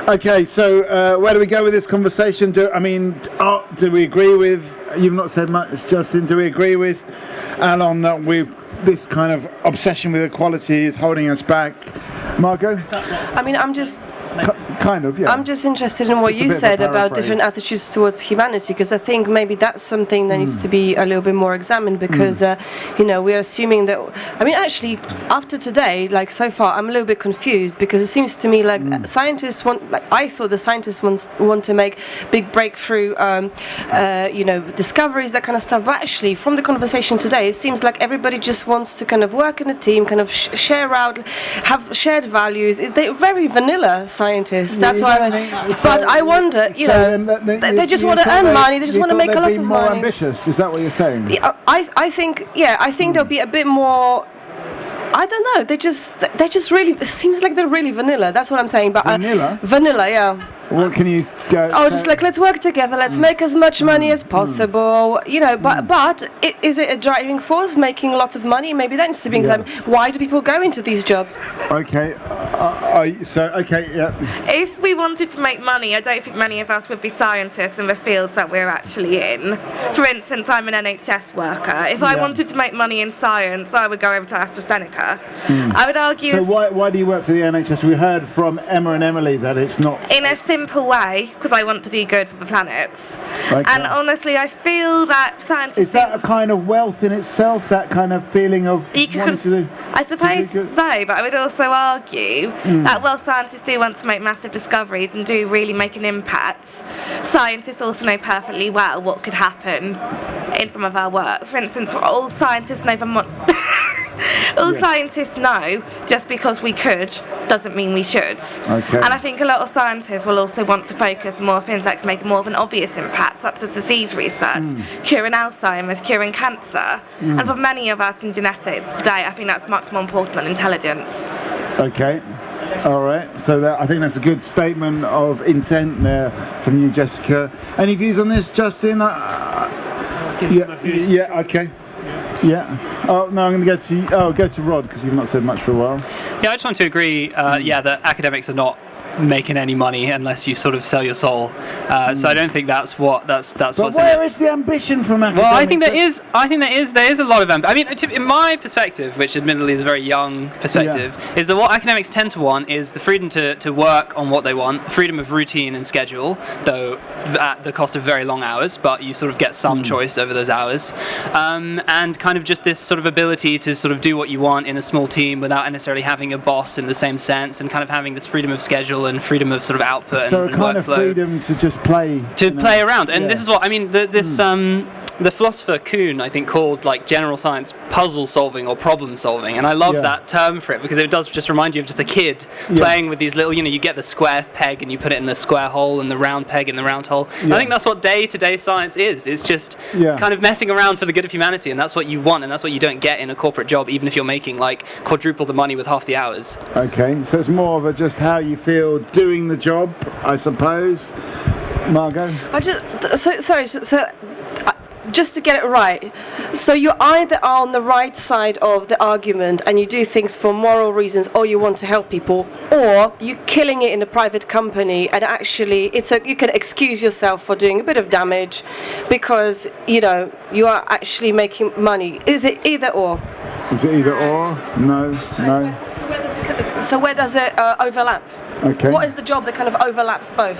A: Okay, so where do we go with this conversation? Do we agree with? You've not said much, Justin. Do we agree with Alon that this kind of obsession with equality is holding us back? Margot?
G: I mean, I'm just
A: kind of, yeah.
G: I'm just interested in what you said about different attitudes towards humanity, because I think maybe that's something that needs to be a little bit more examined, because we're assuming that. I mean, actually, after today, like so far, I'm a little bit confused, because it seems to me like scientists I thought the scientists want to make big breakthrough, discoveries, that kind of stuff. But actually, from the conversation today, it seems like everybody just wants to kind of work in a team, kind of share out, have shared values. They're very vanilla scientists. That's why. But I wonder, they just want to earn money. They just want to make a lot of
A: more
G: money.
A: Ambitious? Is that what you're saying?
G: I think they'll be a bit more. I don't know. They just really. It seems like they're really vanilla. That's what I'm saying. But vanilla, yeah.
A: What can you go?
G: Just like, let's work together. Let's make as much money as possible. But is it a driving force, making a lot of money? Maybe that needs to be examined. Why do people go into these jobs?
A: Okay.
B: If we wanted to make money, I don't think many of us would be scientists in the fields that we're actually in. For instance, I'm an NHS worker. If I wanted to make money in science, I would go over to AstraZeneca. I would argue.
A: So why do you work for the NHS? We heard from Emma and Emily that it's not.
B: In a simple way, because I want to do good for the planet. Okay. And honestly, I feel that science
A: is that a kind of wealth in itself, that kind of feeling of wanting to do?
B: I suppose so, but I would also argue that while scientists do want to make massive discoveries and do really make an impact, scientists also know perfectly well what could happen in some of our work. For instance, all scientists know All scientists know just because we could doesn't mean we should.
A: Okay.
B: And I think a lot of scientists will also want to focus more on things that can make more of an obvious impact, such as disease research, curing Alzheimer's, curing cancer. And for many of us in genetics today, I think that's much more important than intelligence.
A: Okay. All right. So I think that's a good statement of intent there from you, Jessica. Any views on this, Justin? Yeah. Okay. Yeah. Oh no, I'm going to go to Rod because you've not said much for a while.
D: Yeah, I just want to agree. That academics are not making any money unless you sort of sell your soul. So I don't think that's
A: But
D: what's
A: where
D: in it.
A: is the ambition from academics?
D: Well, I think there is a lot of ambition. I mean, in my perspective, which admittedly is a very young perspective, is that what academics tend to want is the freedom to work on what they want, freedom of routine and schedule, though at the cost of very long hours, but you sort of get some choice over those hours, and kind of just this sort of ability to sort of do what you want in a small team without necessarily having a boss in the same sense, and kind of having this freedom of schedule and freedom of sort of output
A: so
D: and
A: a kind
D: workflow.
A: of freedom to just play.
D: Play around, and this is what I mean. The philosopher Kuhn, I think, called like general science puzzle solving or problem solving, and I love that term for it because it does just remind you of just a kid playing with these little, you get the square peg and you put it in the square hole and the round peg in the round hole. I think that's what day-to-day science is. It's just kind of messing around for the good of humanity, and that's what you want, and that's what you don't get in a corporate job, even if you're making like quadruple the money with half the hours.
A: Okay, so it's more of a just how you feel doing the job, I suppose. Margot?
G: Just to get it right, so you either are on the right side of the argument and you do things for moral reasons, or you want to help people, or you're killing it in a private company and actually you can excuse yourself for doing a bit of damage because you are actually making money. Is it either or?
A: Is it either or? No.
G: So where does it overlap?
A: Okay.
G: What is the job that kind of overlaps both?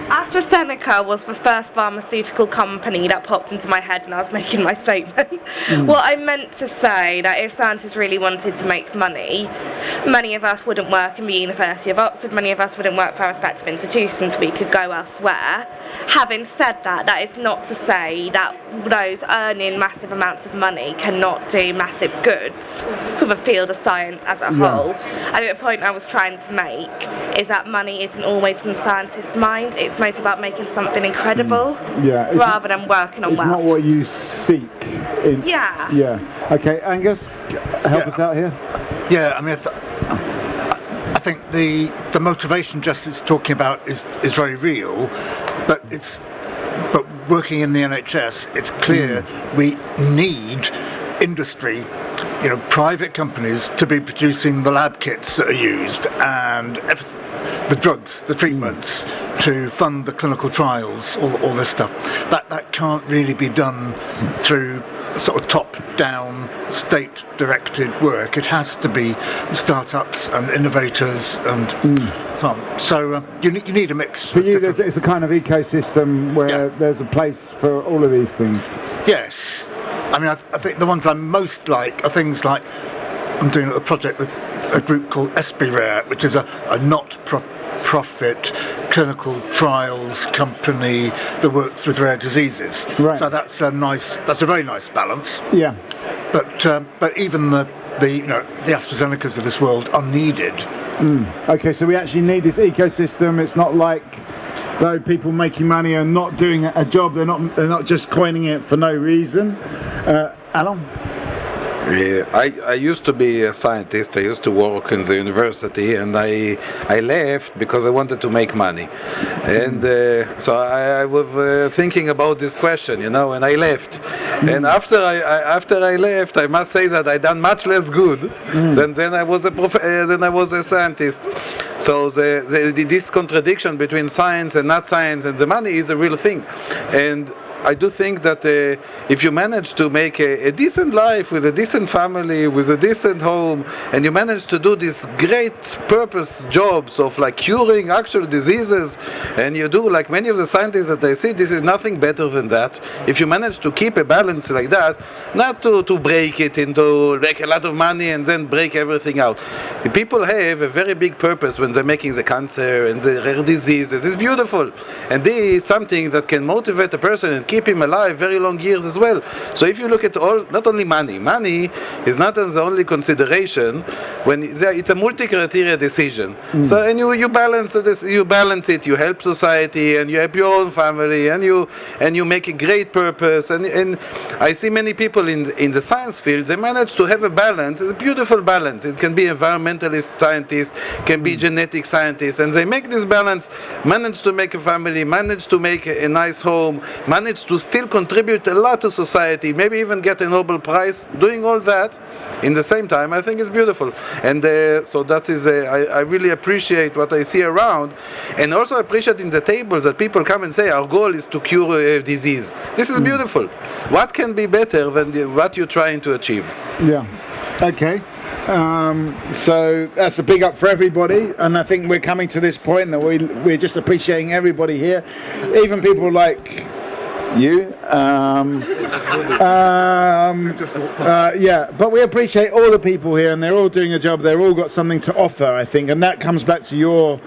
B: AstraZeneca was the first pharmaceutical company that popped into my head when I was making my statement. What I meant to say that if scientists really wanted to make money, many of us wouldn't work in the University of Oxford, many of us wouldn't work for our respective institutions, we could go elsewhere. Having said that, that is not to say that those earning massive amounts of money cannot do massive goods for the field of science as a whole. I think the point I was trying to make is that money isn't always in the scientist's mind. It's mostly about making something incredible rather than working on wealth.
A: It's not what you seek.
B: Yeah.
A: Okay, Angus, help us out here.
C: Yeah, I mean, I think the motivation Justin's talking about is very real, but working in the NHS, it's clear we need industry, private companies to be producing the lab kits that are used and the drugs, the treatments, to fund the clinical trials, all this stuff. That can't really be done through sort of top-down, state-directed work. It has to be startups and innovators and so on. So you need a mix.
A: For you, it's a kind of ecosystem where there's a place for all of these things.
C: Yes. I mean, I think the ones I most like are things like I'm doing a project with a group called Espirare, which is a not-profit clinical trials company that works with rare diseases.
A: Right.
C: So that's a very nice balance.
A: Yeah.
C: But even the AstraZenecas of this world are needed.
A: Okay, so we actually need this ecosystem. It's not like though people making money are not doing a job. They're not just coining it for no reason. Alan?
E: I used to be a scientist. I used to work in the university, and I left because I wanted to make money. And so I was thinking about this question, and I left. And after I left, I must say that I done much less good than I was a scientist. So this contradiction between science and not science and the money is a real thing. And I do think that if you manage to make a decent life with a decent family, with a decent home, and you manage to do these great purpose jobs of like curing actual diseases, and you do like many of the scientists that I see, this is nothing better than that. If you manage to keep a balance like that, not to break it into make a lot of money and then break everything out. The people have a very big purpose when they're making the cancer and the rare diseases. It's beautiful. And this is something that can motivate a person and keep him alive very long years as well. So if you look at not only money is not the only consideration when it's a multi-criteria decision. So and you balance this, you balance it. You help society and you help your own family and you make a great purpose. And I see many people in the science field. They manage to have a balance. It's a beautiful balance. It can be environmentalist scientists, can be genetic scientists, and they make this balance. Manage to make a family, manage to make a nice home, manage to still contribute a lot to society, maybe even get a Nobel Prize. Doing all that in the same time, I think is beautiful. And so that is, I really appreciate what I see around, and also appreciate in the tables that people come and say, our goal is to cure a disease. This is beautiful. What can be better than what you're trying to achieve?
A: Yeah. Okay. So that's a big up for everybody, and I think we're coming to this point that we're just appreciating everybody here, even people like you. Yeah, but we appreciate all the people here, and they're all doing a job. They've all got something to offer, I think, and that comes back to your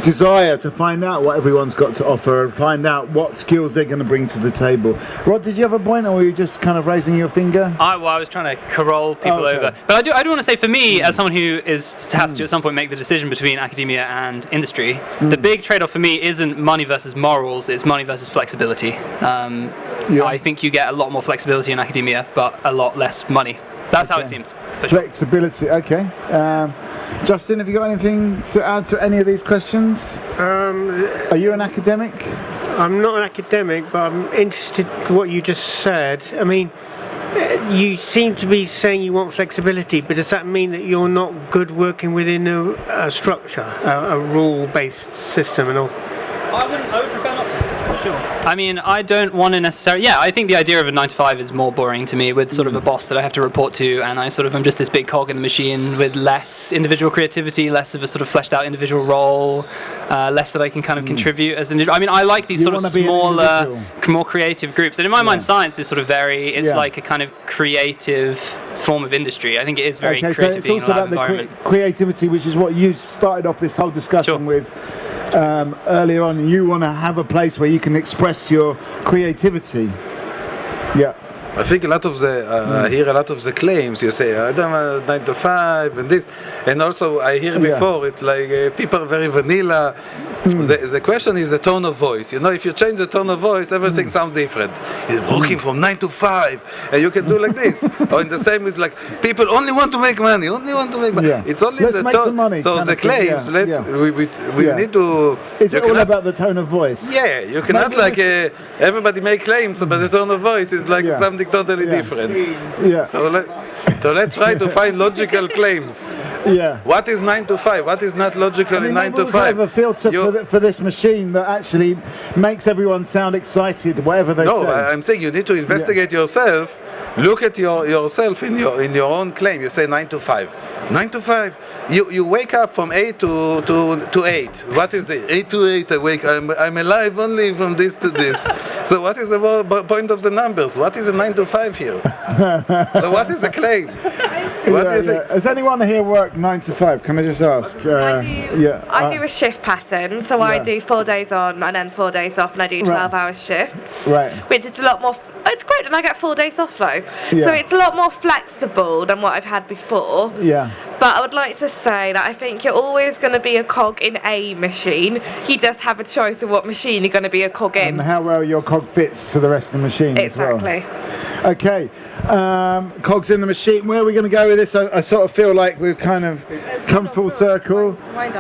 A: desire to find out what everyone's got to offer and find out what skills they're going to bring to the table. Rod, did you have a point, or were you just kind of raising your finger?
D: I was trying to carole people over. But I do want to say, for me, as someone who has to at some point make the decision between academia and industry, the big trade-off for me isn't money versus morals, it's money versus flexibility. I think you get a lot more flexibility in academia, but a lot less money. That's how it seems.
A: Flexibility, okay. Justin, have you got anything to add to any of these questions? Are you an academic?
M: I'm not an academic, but I'm interested in what you just said. I mean, you seem to be saying you want flexibility, but does that mean that you're not good working within a structure, a rule-based system and all?
D: I would prefer not to. Sure. I mean, I don't want to necessarily. Yeah, I think the idea of a 9 to 5 is more boring to me, with sort of a boss that I have to report to, and I'm just this big cog in the machine with less individual creativity, less of a sort of fleshed out individual role, less that I can kind of contribute as an individual. I mean, I like these sort of smaller, more creative groups, and in my mind, science is sort of it's like a kind of creative form of industry. I think it is very creative,
A: so it's also about the creativity, which is what you started off this whole discussion with. Earlier on, you want to have a place where you can express your creativity. Yeah.
E: I think a lot of I hear a lot of the claims. You say, I don't have 9 to 5 and this. And also I hear before, it's like people are very vanilla. The question is the tone of voice. You know, if you change the tone of voice, everything sounds different. It's working from 9 to 5 and you can do like this. Or in the same is like, people only want to make money,
A: Yeah.
E: It's only
A: let's
E: the
A: make some money.
E: So the claims, we need to...
A: Is it all about the tone of voice?
E: Yeah, you cannot everybody make claims, but the tone of voice is like something totally different.
A: Yeah.
E: So let's try to find logical claims.
A: Yeah.
E: What is 9 to 5? What is not logical in 9 to 5?
A: Have a filter for this machine that actually makes everyone sound excited, whatever they say.
E: No, I'm saying you need to investigate yourself. Look at yourself in your own claim. You say 9 to 5. 9 to 5. You wake up from 8 to 8. What is it? 8 to 8 I wake. I'm alive only from this to this. So what is the point of the numbers? What is a 9 to 5 here? So what is the claim?
A: Has anyone here worked 9 to 5? Can I just ask?
B: I do a shift pattern, so I do 4 days on and then 4 days off, and I do 12-hour shifts.
A: Right.
B: Which is a lot more. It's great, and I get 4 days off though, so it's a lot more flexible than what I've had before.
A: Yeah.
B: But I would like to say that I think you're always going to be a cog in a machine. You just have a choice of what machine you're going to be a cog in.
A: And how well your cog fits to the rest of the machine.
B: Exactly.
A: As well. Okay. Cogs in the machine. Where are we going to go with this? I sort of feel like we've kind of come full circle.
G: Wind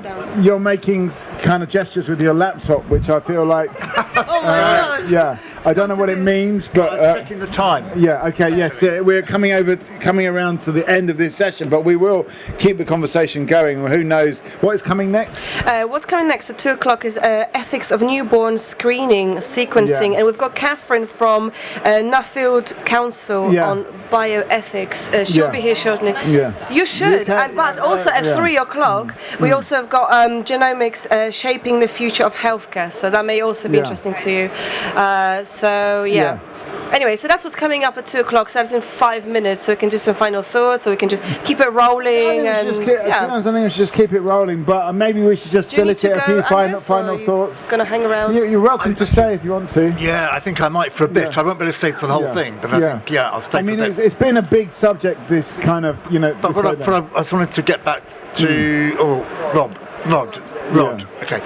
G: down.
A: You're making kind of gestures with your laptop, which I feel like. Yeah. I don't know what it means, but
C: checking the time.
A: Yeah. Okay. Yes. We're coming around to the end of this session, but we will keep the conversation going. Who knows what is coming next?
G: What's coming next at 2:00 is ethics of newborn screening, sequencing, and we've got Catherine from Nuffield Council on bioethics. She'll be here shortly.
A: Yeah.
G: You should. But also at 3:00, we also have got genomics shaping the future of healthcare. So that may also be interesting to you. Anyway, so that's what's coming up at 2 o'clock. So that's in 5 minutes. So we can do some final thoughts, or we can just keep it rolling.
A: I think we should just keep it rolling. But maybe we should just facilitate a few final thoughts.
G: Going to hang around?
A: You're welcome to stay if you want to.
C: Yeah, I think I might for a bit.
A: Yeah.
C: I won't be able to stay for the whole thing, but I think I'll stay.
A: I mean, it's been a big subject. This kind of,
C: But I just wanted to get back to Rod. Okay.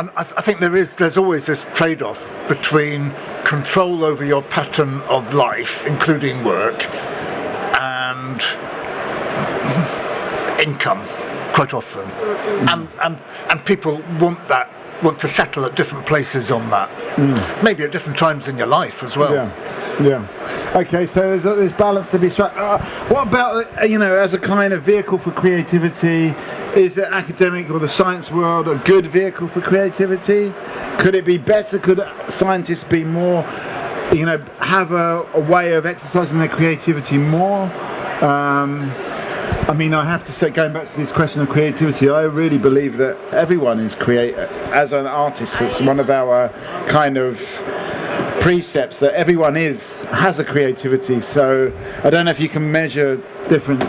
C: I think there's always this trade-off between control over your pattern of life, including work, and income, quite often, and people want to settle at different places on that, maybe at different times in your life as well.
A: Yeah. Okay, so there's this balance to be struck. What about, as a kind of vehicle for creativity? Is the academic or the science world a good vehicle for creativity? Could it be better? Could scientists be more, have a way of exercising their creativity more? I mean, I have to say, going back to this question of creativity, I really believe that everyone is as an artist. It's one of our kind of precepts that everyone has a creativity. So I don't know if you can measure different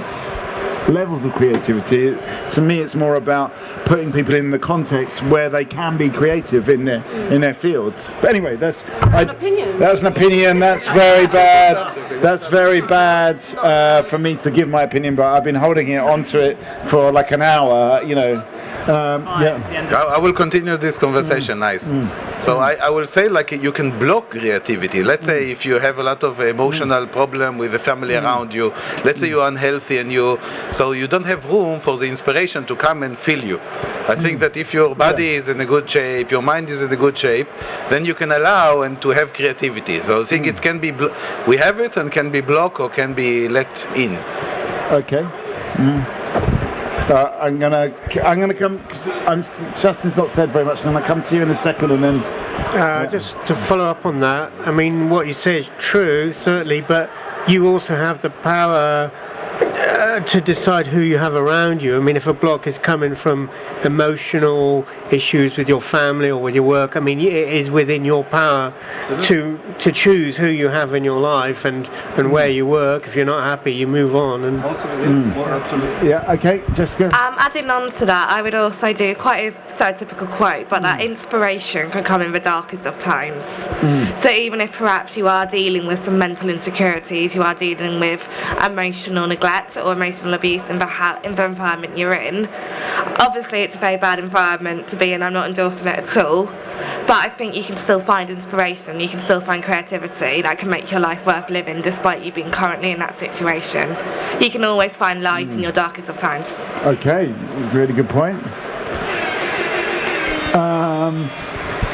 A: levels of creativity. To me, it's more about putting people in the context where they can be creative in their fields. But anyway, that's an opinion. That's very bad. That's very bad for me to give my opinion. But I've been holding onto it for like an hour.
E: I will continue this conversation. Nice. So I will say, like, you can block creativity. Let's say if you have a lot of emotional problem with the family around you. Let's say you're unhealthy so you don't have room for the inspiration to come and fill you. I think that if your body is in a good shape, your mind is in a good shape, then you can allow and to have creativity. So I think it can be, we have it and can be blocked or can be let in.
A: Okay. I'm gonna come. Justin's not said very much. I'm gonna come to you in a second, and then
M: just to follow up on that. I mean, what you say is true, certainly, but you also have the power to decide who you have around you. I mean, if a block is coming from emotional issues with your family or with your work, I mean, it is within your power to choose who you have in your life and where you work. If you're not happy, you move on. And
A: yeah, okay, Jessica.
B: Adding on to that, I would also do quite a stereotypical quote, but that inspiration can come in the darkest of times. So even if perhaps you are dealing with some mental insecurities, you are dealing with emotional neglect or emotional abuse in the environment you're in, obviously it's a very bad environment to be in. I'm not endorsing it at all, but I think you can still find inspiration, you can still find creativity that can make your life worth living despite you being currently in that situation. You can always find light in your darkest of times.
A: Okay, really good point.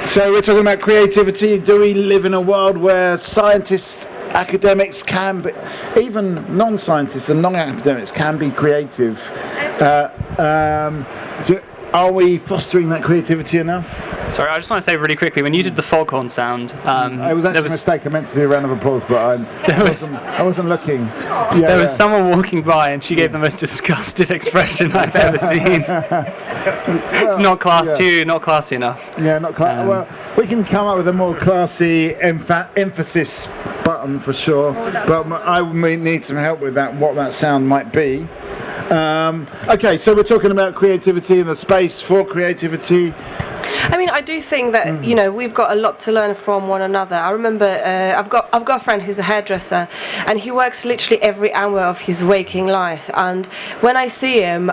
A: So we're talking about creativity. Do we live in a world where scientists, academics can be, even non-scientists and non-academics can be creative? Are we fostering that creativity enough?
D: Sorry, I just want to say really quickly, when you did the foghorn sound,
A: it was actually a mistake. I meant to do a round of applause, but I wasn't looking.
D: There was someone walking by, and she gave the most disgusted expression I've ever seen. It's not not classy enough.
A: Yeah, not classy. Well, we can come up with a more classy emphasis button for sure, but I may need some help with that. What that sound might be. Okay, so we're talking about creativity and the space for creativity.
G: I mean, I do think that we've got a lot to learn from one another. I remember I've got a friend who's a hairdresser, and he works literally every hour of his waking life. And when I see him,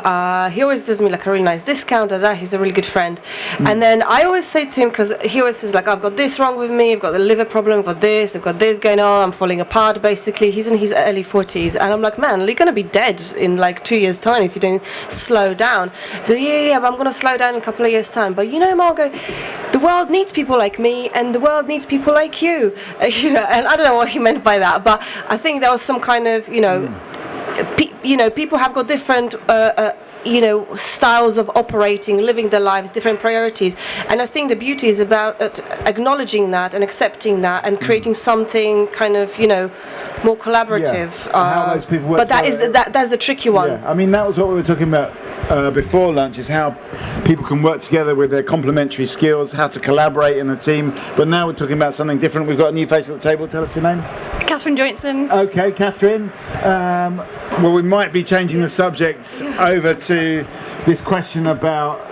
G: he always does me like a really nice discount. He's a really good friend. And then I always say to him, because he always says like, I've got this wrong with me, I've got the liver problem, I've got this going on, I'm falling apart. Basically, he's in his early 40s, and I'm like, man, you're gonna be dead in like 2 years' time if you don't slow down. He said, yeah, but I'm gonna slow down in a couple of years' time. But Margot, the world needs people like me, and the world needs people like you. And I don't know what he meant by that, but I think there was some kind of, people have got different styles of operating, living their lives, different priorities. And I think the beauty is about acknowledging that and accepting that and creating something kind of, more collaborative.
A: How those people work.
G: But that's the tricky one.
A: Yeah, I mean, that was what we were talking about before lunch, is how people can work together with their complementary skills, how to collaborate in a team. But now we're talking about something different. We've got a new face at the table. Tell us your name.
P: Catherine Johnson.
A: Okay, Catherine. Well, we might be changing the subject over to this question about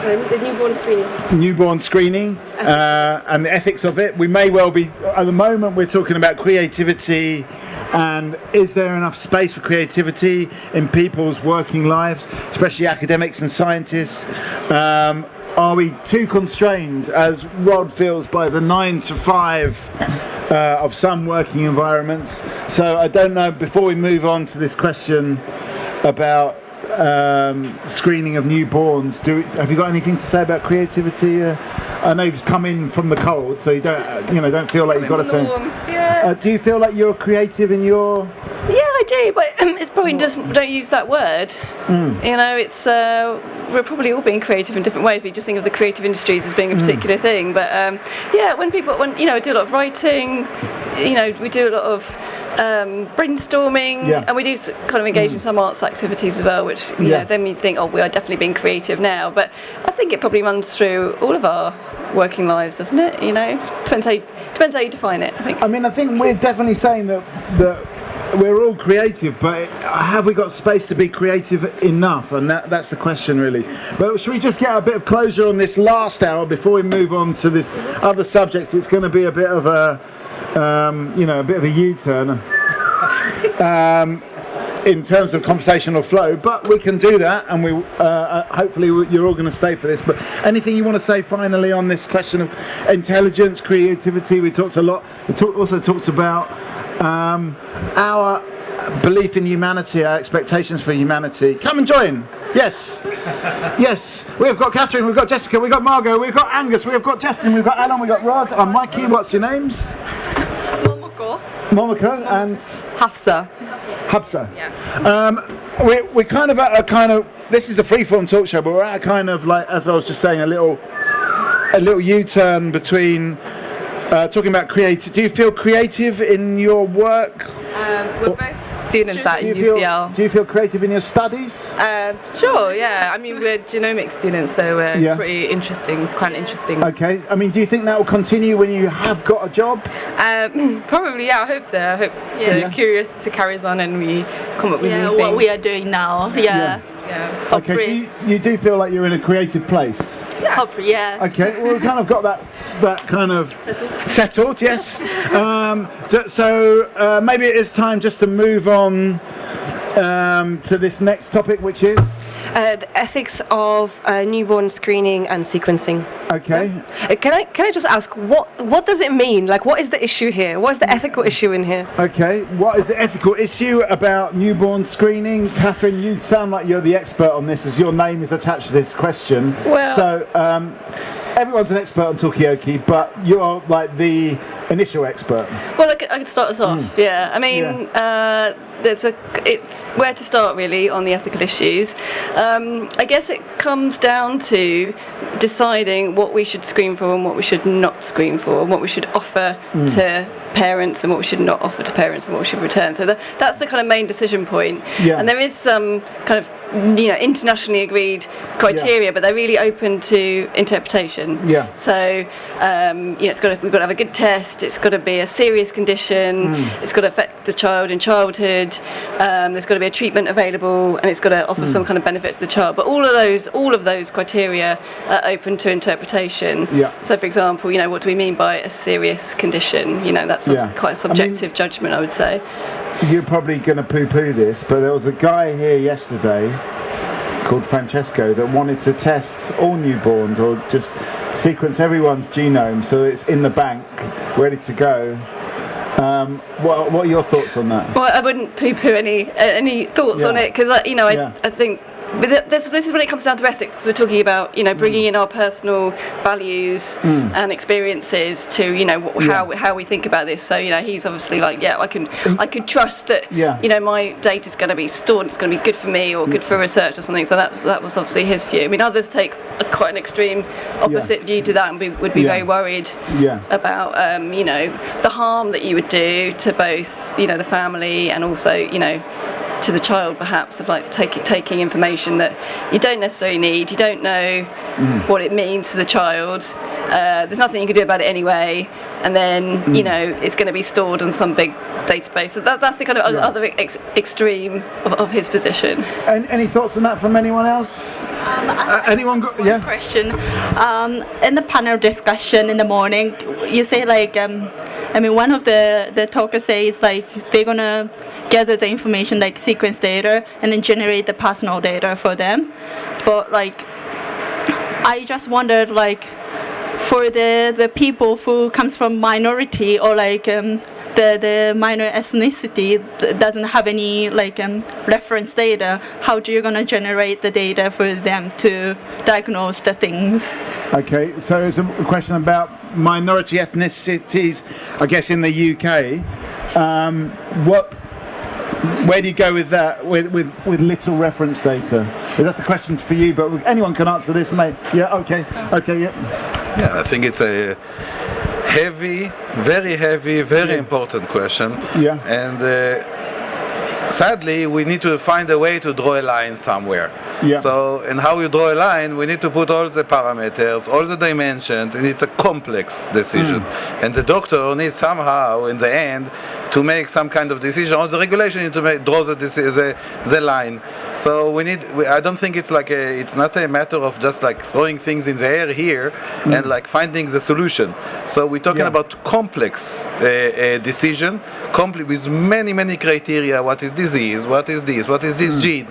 G: the newborn screening.
A: Newborn screening and the ethics of it. We may well be, at the moment we're talking about creativity, and is there enough space for creativity in people's working lives, especially academics and scientists? Are we too constrained, as Rod feels, by the 9 to 5 of some working environments? So I don't know, before we move on to this question about screening of newborns, have you got anything to say about creativity? I know you've come in from the cold, so you don't feel like you've got to say.
P: Yeah.
A: Do you feel like you're creative in your?
P: Yeah, I do, but it's probably just we don't use that word. It's we're probably all being creative in different ways. We just think of the creative industries as being a particular thing. But when we do a lot of writing, we do a lot of brainstorming, and we do kind of engage in some arts activities as well, which then we think, we are definitely being creative now. But I think it probably runs through all of our working lives, doesn't it? Depends how you define it, I think.
A: I think we're definitely saying that we're all creative, but have we got space to be creative enough? And that's the question, really. But should we just get a bit of closure on this last hour before we move on to this other subject? It's going to be a bit of a U-turn in terms of conversational flow, but we can do that, and we hopefully you're all going to stay for this. But anything you want to say finally on this question of intelligence, creativity? We talked a lot. We also talked about our belief in humanity, our expectations for humanity. Come and join. Yes. We've got Catherine, we've got Jessica, we've got Margot, we've got Angus, we've got Justin, we've got Alan, we've got Rod. I'm Mikey. What's your names? Momoko and
Q: Hafsa.
A: Yeah. We're kind of at a kind of, this is a free-form talk show, but we're at a kind of, like, as I was just saying, a little U-turn between talking about creative. Do you feel creative in your work?
Q: We're both students at UCL.
A: Do you feel creative in your studies?
Q: Sure, yeah. We're genomics students, so we're pretty interesting. It's quite interesting.
A: Okay. Do you think that will continue when you have got a job?
Q: Probably, yeah. I hope so. I hope curious to carry on and we come up with new things.
R: What we are doing now. Yeah.
A: Okay, so you do feel like you're in a creative place?
R: Yeah. Hopefully, yeah.
A: Okay, well, we've kind of got that kind of settled, yes. So maybe it is time just to move on to this next topic, which is?
G: The ethics of newborn screening and sequencing.
A: Okay.
G: Can I just ask, what does it mean? Like, what is the issue here? What is the ethical issue in here?
A: Okay, what is the ethical issue about newborn screening? Catherine, you sound like you're the expert on this, as your name is attached to this question.
P: Well,
A: so everyone's an expert on Talkaoke, but you're like the initial expert.
P: Well, I could start us off. It's where to start really on the ethical issues. I guess it comes down to deciding what we should screen for and what we should not screen for, and what we should offer to parents and what we should not offer to parents and what we should return. So that's the kind of main decision point. Yeah. And there is some kind of internationally agreed criteria, but they're really open to interpretation.
A: Yeah.
P: So we've got to have a good test. It's got to be a serious condition. It's got to affect the child in childhood. There's got to be a treatment available, and it's got to offer some kind of benefit to the child. But all of those criteria are open to interpretation.
A: Yeah.
P: So, for example, what do we mean by a serious condition? That's quite a subjective judgment, I would say.
A: You're probably going to poo-poo this, but there was a guy here yesterday called Francesco that wanted to test all newborns, or just sequence everyone's genome so it's in the bank, ready to go. What are your thoughts on that?
P: Well, I wouldn't poo-poo any thoughts on it, because I think but this is when it comes down to ethics, because we're talking about bringing in our personal values and experiences to how we think about this. So he's obviously like, I can trust that my data is going to be stored, it's going to be good for me or good for research or something. So that was obviously his view. I mean, others take quite an extreme opposite view to that and would be very worried about the harm that you would do to both the family and also to the child, perhaps, of like taking information that you don't necessarily need, you don't know what it means to the child, there's nothing you can do about it anyway, and then it's going to be stored on some big database. So that's the kind of other extreme of his position.
A: And any thoughts on that from anyone else? Anyone got
R: one question? In the panel discussion in the morning, you say like one of the talkers says like they're gonna gather the information like sequence data and then generate the personal data for them. But like I just wondered, like for the people who comes from minority or like the minor ethnicity doesn't have any like reference data, how do you gonna generate the data for them to diagnose the things?
A: Okay, so it's a question about minority ethnicities, I guess, in the UK. Where do you go with that, with little reference data? That's a question for you, but anyone can answer this, mate. Yeah, okay, yeah.
E: Yeah, I think it's a very important question.
A: Yeah.
E: And sadly, we need to find a way to draw a line somewhere.
A: Yeah.
E: So, and how you draw a line, we need to put all the parameters, all the dimensions, and it's a complex decision. And the doctor needs somehow, in the end, to make some kind of decision. Or the regulation needs to draw the line. So I don't think it's like it's not a matter of just like throwing things in the air here and like finding the solution. So we're talking about complex decision, complete with many criteria. What is disease? What is this? What is this gene?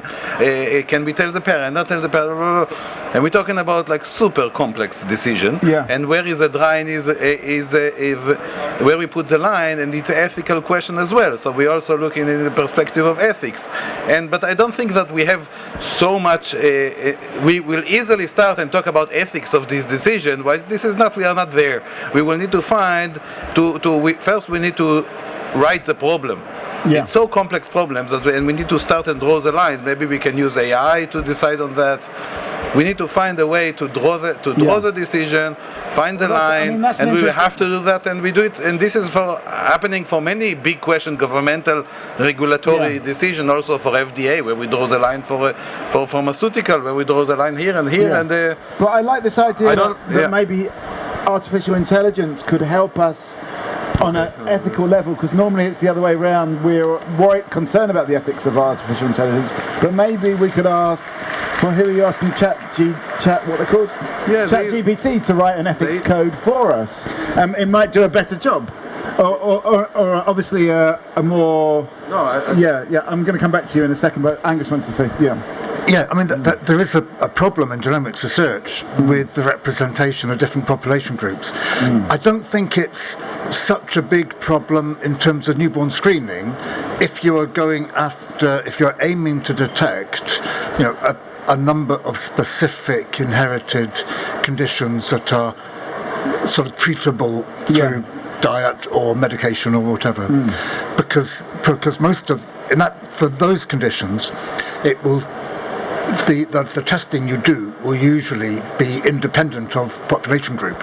E: Can we tell the parent? Not tell the parent? And we're talking about like super complex decision.
A: Yeah.
E: And where is the line is where we put the line, and it's an ethical question as well. So we're also looking in the perspective of ethics. But I don't think that we have so much. We will easily start and talk about ethics of this decision. But we are not there. We will need to find first we need to write the problem.
A: Yeah.
E: It's so complex problems and we need to start and draw the lines. Maybe we can use AI to decide on that. We need to find a way to draw the decision, find the line, and we will have to do that, and we do it. And this is happening for many big question, governmental, regulatory decision, also for FDA, where we draw the line for pharmaceutical, where we draw the line here and here. And
A: but I like this idea that maybe artificial intelligence could help us on an ethical level, because normally it's the other way around. We're concerned about the ethics of artificial intelligence, but maybe we could ask, well, here are you asking what they're called?
E: Yeah,
A: ChatGPT to write an ethics code for us. It might do a better job. Or obviously a more...
E: No,
A: I'm going to come back to you in a second, but Angus wants to say...
C: Yeah, I mean, there is a problem in genomics research with the representation of different population groups. I don't think it's such a big problem in terms of newborn screening if you are if you're aiming to detect, a number of specific inherited conditions that are sort of treatable through diet or medication or whatever. Because most of for those conditions, it will. The testing you do will usually be independent of population group.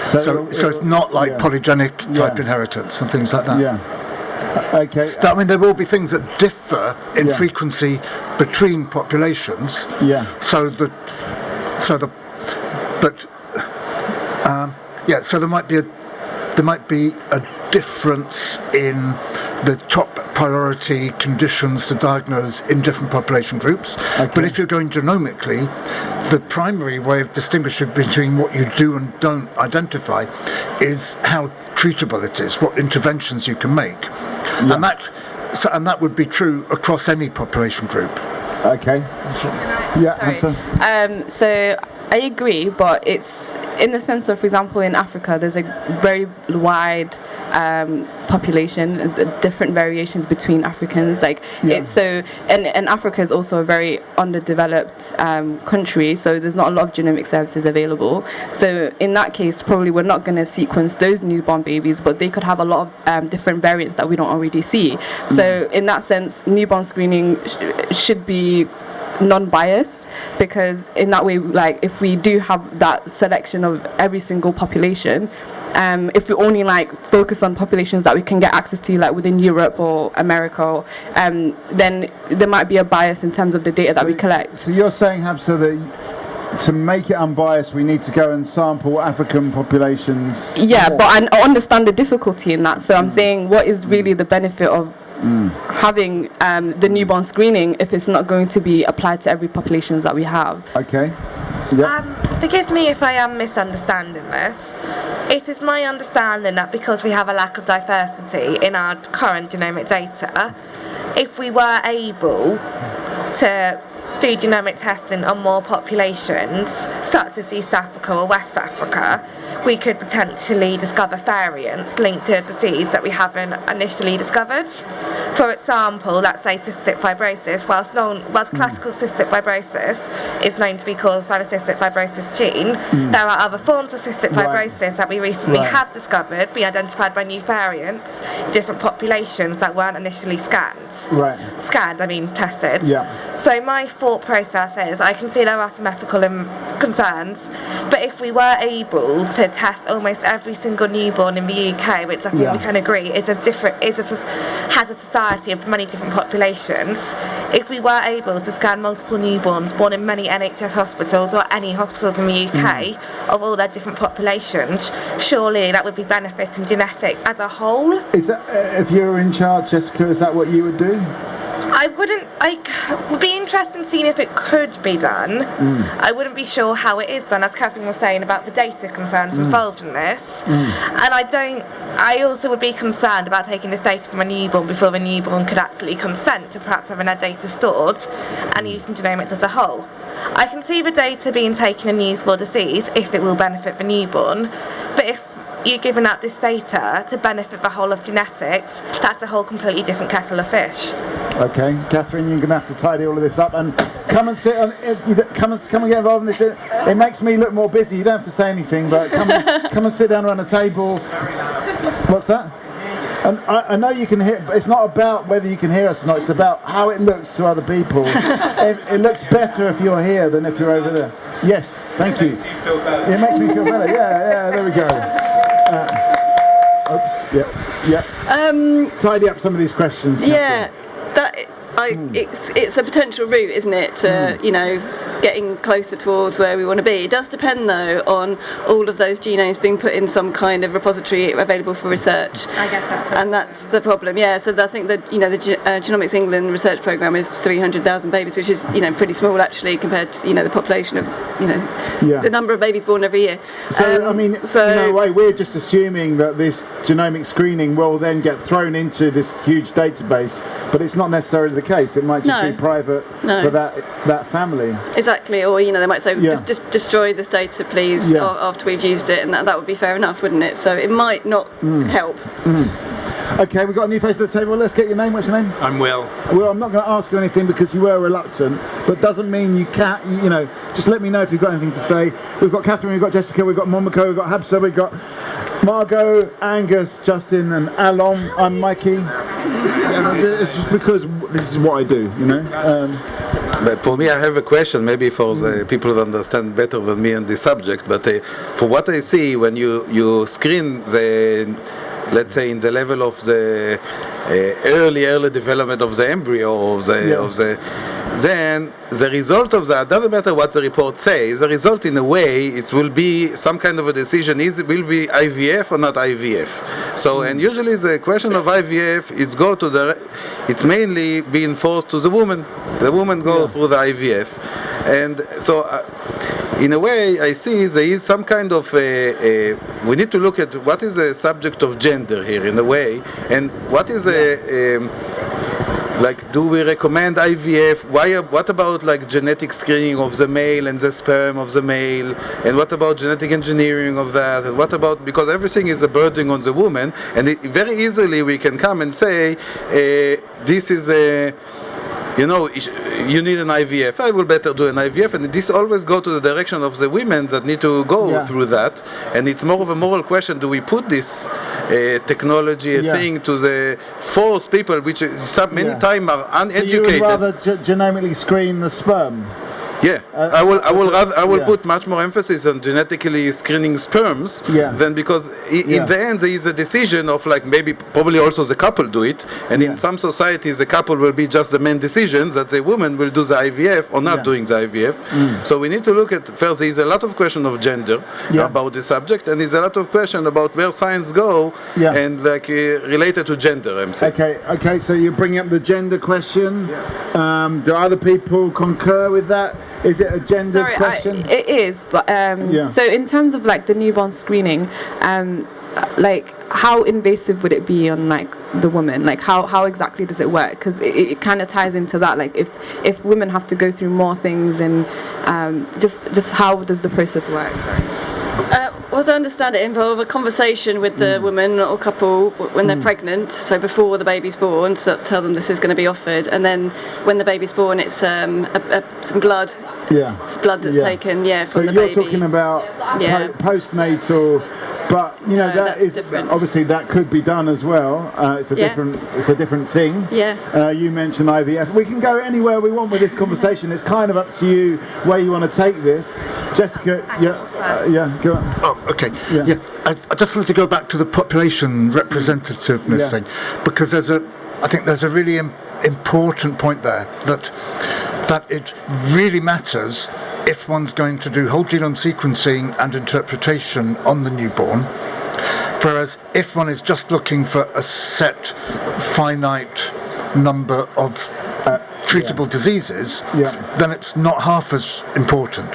C: So it's not like polygenic type inheritance and things like that.
A: Yeah. Okay.
C: I mean, there will be things that differ in frequency between populations.
A: Yeah.
C: So there might be a difference in the top priority conditions to diagnose in different population groups.
A: Okay.
C: But if you're going genomically, the primary way of distinguishing between what you do and don't identify is how treatable it is, what interventions you can make.
A: Yeah.
C: And that would be true across any population group.
A: Okay.
S: So
Q: I agree, but it's in the sense of, for example, in Africa, there's a very wide population, different variations between Africans. And Africa is also a very underdeveloped country, so there's not a lot of genomic services available. So in that case, probably we're not going to sequence those newborn babies, but they could have a lot of different variants that we don't already see. So in that sense, newborn screening should be non-biased, because in that way, like, if we do have that selection of every single population, if we only focus on populations that we can get access to, like within Europe or America, then there might be a bias in terms of the data that we collect.
A: So you're saying, Habsa, that to make it unbiased, we need to go and sample African populations?
Q: Yeah, but I understand the difficulty in that. So I'm saying, what is really the benefit of having the newborn screening if it's not going to be applied to every populations that we have?
A: Okay.
B: Forgive me if I am misunderstanding this. It is my understanding that because we have a lack of diversity in our current genomic data, if we were able to do genomic testing on more populations, such as East Africa or West Africa, we could potentially discover variants linked to a disease that we haven't initially discovered. For example, let's say cystic fibrosis. Whilst classical cystic fibrosis is known to be caused by the cystic fibrosis gene, there are other forms of cystic fibrosis that we recently have discovered, be identified by new variants in different populations that weren't initially scanned. Tested.
A: Yeah.
B: So my thought process is, I can see there are some ethical concerns, but if we were able to test almost every single newborn in the UK, which I think we can agree has a society of many different populations, if we were able to scan multiple newborns born in many NHS hospitals or any hospitals in the UK of all their different populations, surely that would be benefiting genetics as a whole.
A: Is that, if you were in charge, Jessica, is that what you would do?
B: I would be interested in seeing if it could be done. I wouldn't be sure how it is done, as Catherine was saying about the data concerns involved in this. And I also would be concerned about taking this data from a newborn before the newborn could actually consent to perhaps having their data stored and using genomics as a whole. I can see the data being taken and used for disease if it will benefit the newborn, but if you're giving out this data to benefit the whole of genetics, that's a whole completely different kettle of fish.
A: Okay, Catherine, you're going to have to tidy all of this up and come and sit on. Come and get involved in this. It makes me look more busy. You don't have to say anything, but come and sit down around the table. What's that? And I know you can hear, but it's not about whether you can hear us or not. It's about how it looks to other people. It looks better if you're here than if you're over there. Yes, thank you. It makes me feel better. Yeah, there we go. Tidy up some of these questions. Catherine.
P: It's a potential route, isn't it, to getting closer towards where we want to be. It does depend, though, on all of those genomes being put in some kind of repository available for research.
B: I guess that's it.
P: And that's the problem. Yeah. So I think that the Genomics England research programme is 300,000 babies, which is pretty small actually compared to the population of the number of babies born every year.
A: So in a way, we're just assuming that this genomic screening will then get thrown into this huge database, but it's not necessarily the case. It might just be private for that family.
P: Exactly, or they might say, just destroy this data, please, after we've used it, and that would be fair enough, wouldn't it? So it might not help.
A: Okay, we've got a new face at the table. Let's get your name. What's your name?
K: I'm Will.
A: Well, I'm not going to ask you anything because you were reluctant, but doesn't mean you can't, just let me know if you've got anything to say. We've got Catherine, we've got Jessica, we've got Momoko, we've got Habsa, we've got Margot, Angus, Justin and Alon. I'm Mikey. It's just because this is what I do,
E: But for me, I have a question, maybe for the people that understand better than me on this subject, but for what I see, when you screen the, let's say, in the level of the early development of the embryo, then the result of that, doesn't matter what the report says, the result in a way, it will be some kind of a decision, will be IVF or not IVF. So, and usually the question of IVF, it's mainly being forced to the woman. The woman goes through the IVF. And so, in a way, I see there is some kind of we need to look at what is the subject of gender here, in a way, and what is like, do we recommend IVF? What about like genetic screening of the male and the sperm of the male? And what about genetic engineering of that? And what about, because everything is a burden on the woman, and very easily we can come and say, this is a, you know, you need an IVF. I will better do an IVF, and this always go to the direction of the women that need to go through that. And it's more of a moral question: do we put this technology thing to the force people, which many times are uneducated?
A: So you would rather genomically screen the sperm?
E: Yeah, I will put much more emphasis on genetically screening sperms than, because in the end there is a decision of like probably also the couple do it, and in some societies the couple will be just the main decision that the woman will do the IVF or not doing the IVF. So we need to look at first. There is a lot of question of gender about the subject, and there's a lot of question about where science go and like related to gender. I'm saying.
A: Okay. So you're bringing up the gender question. Do other people concur with that? Is it a gender question?
Q: It is, but so in terms of like the newborn screening, like how invasive would it be on like the woman? Like how exactly does it work? Because it kind of ties into that. Like if women have to go through more things, and just how does the process work? Sorry.
P: As I understand it, involve a conversation with the woman or couple when they're pregnant, so before the baby's born, so tell them this is going to be offered, and then when the baby's born, it's some blood. It's blood that's taken, from the baby.
A: So you're talking about postnatal, but you know that is different. Obviously that could be done as well. It's a different thing. You mentioned IVF. We can go anywhere we want with this conversation. It's kind of up to you where you want to take this. Jessica, go on.
C: Oh, okay. I just wanted to go back to the population representativeness thing, because I think there's a really important point there that it really matters if one's going to do whole genome sequencing and interpretation on the newborn, whereas if one is just looking for a set finite number of treatable diseases, then it's not half as important.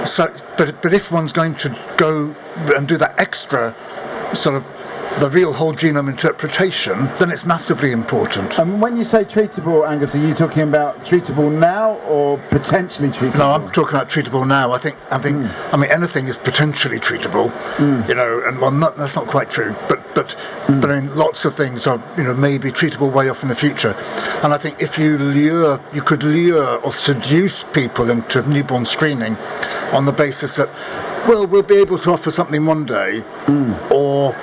C: So, but if one's going to go and do that extra sort of the real whole genome interpretation, then it's massively important.
A: And when you say treatable, Angus, are you talking about treatable now or potentially treatable?
C: No, I'm talking about treatable now. I think I mean anything is potentially treatable, you know, and that's not quite true. But I mean, lots of things are, you know, maybe treatable way off in the future. And I think if you could lure or seduce people into newborn screening on the basis that, well, we'll be able to offer something one day, or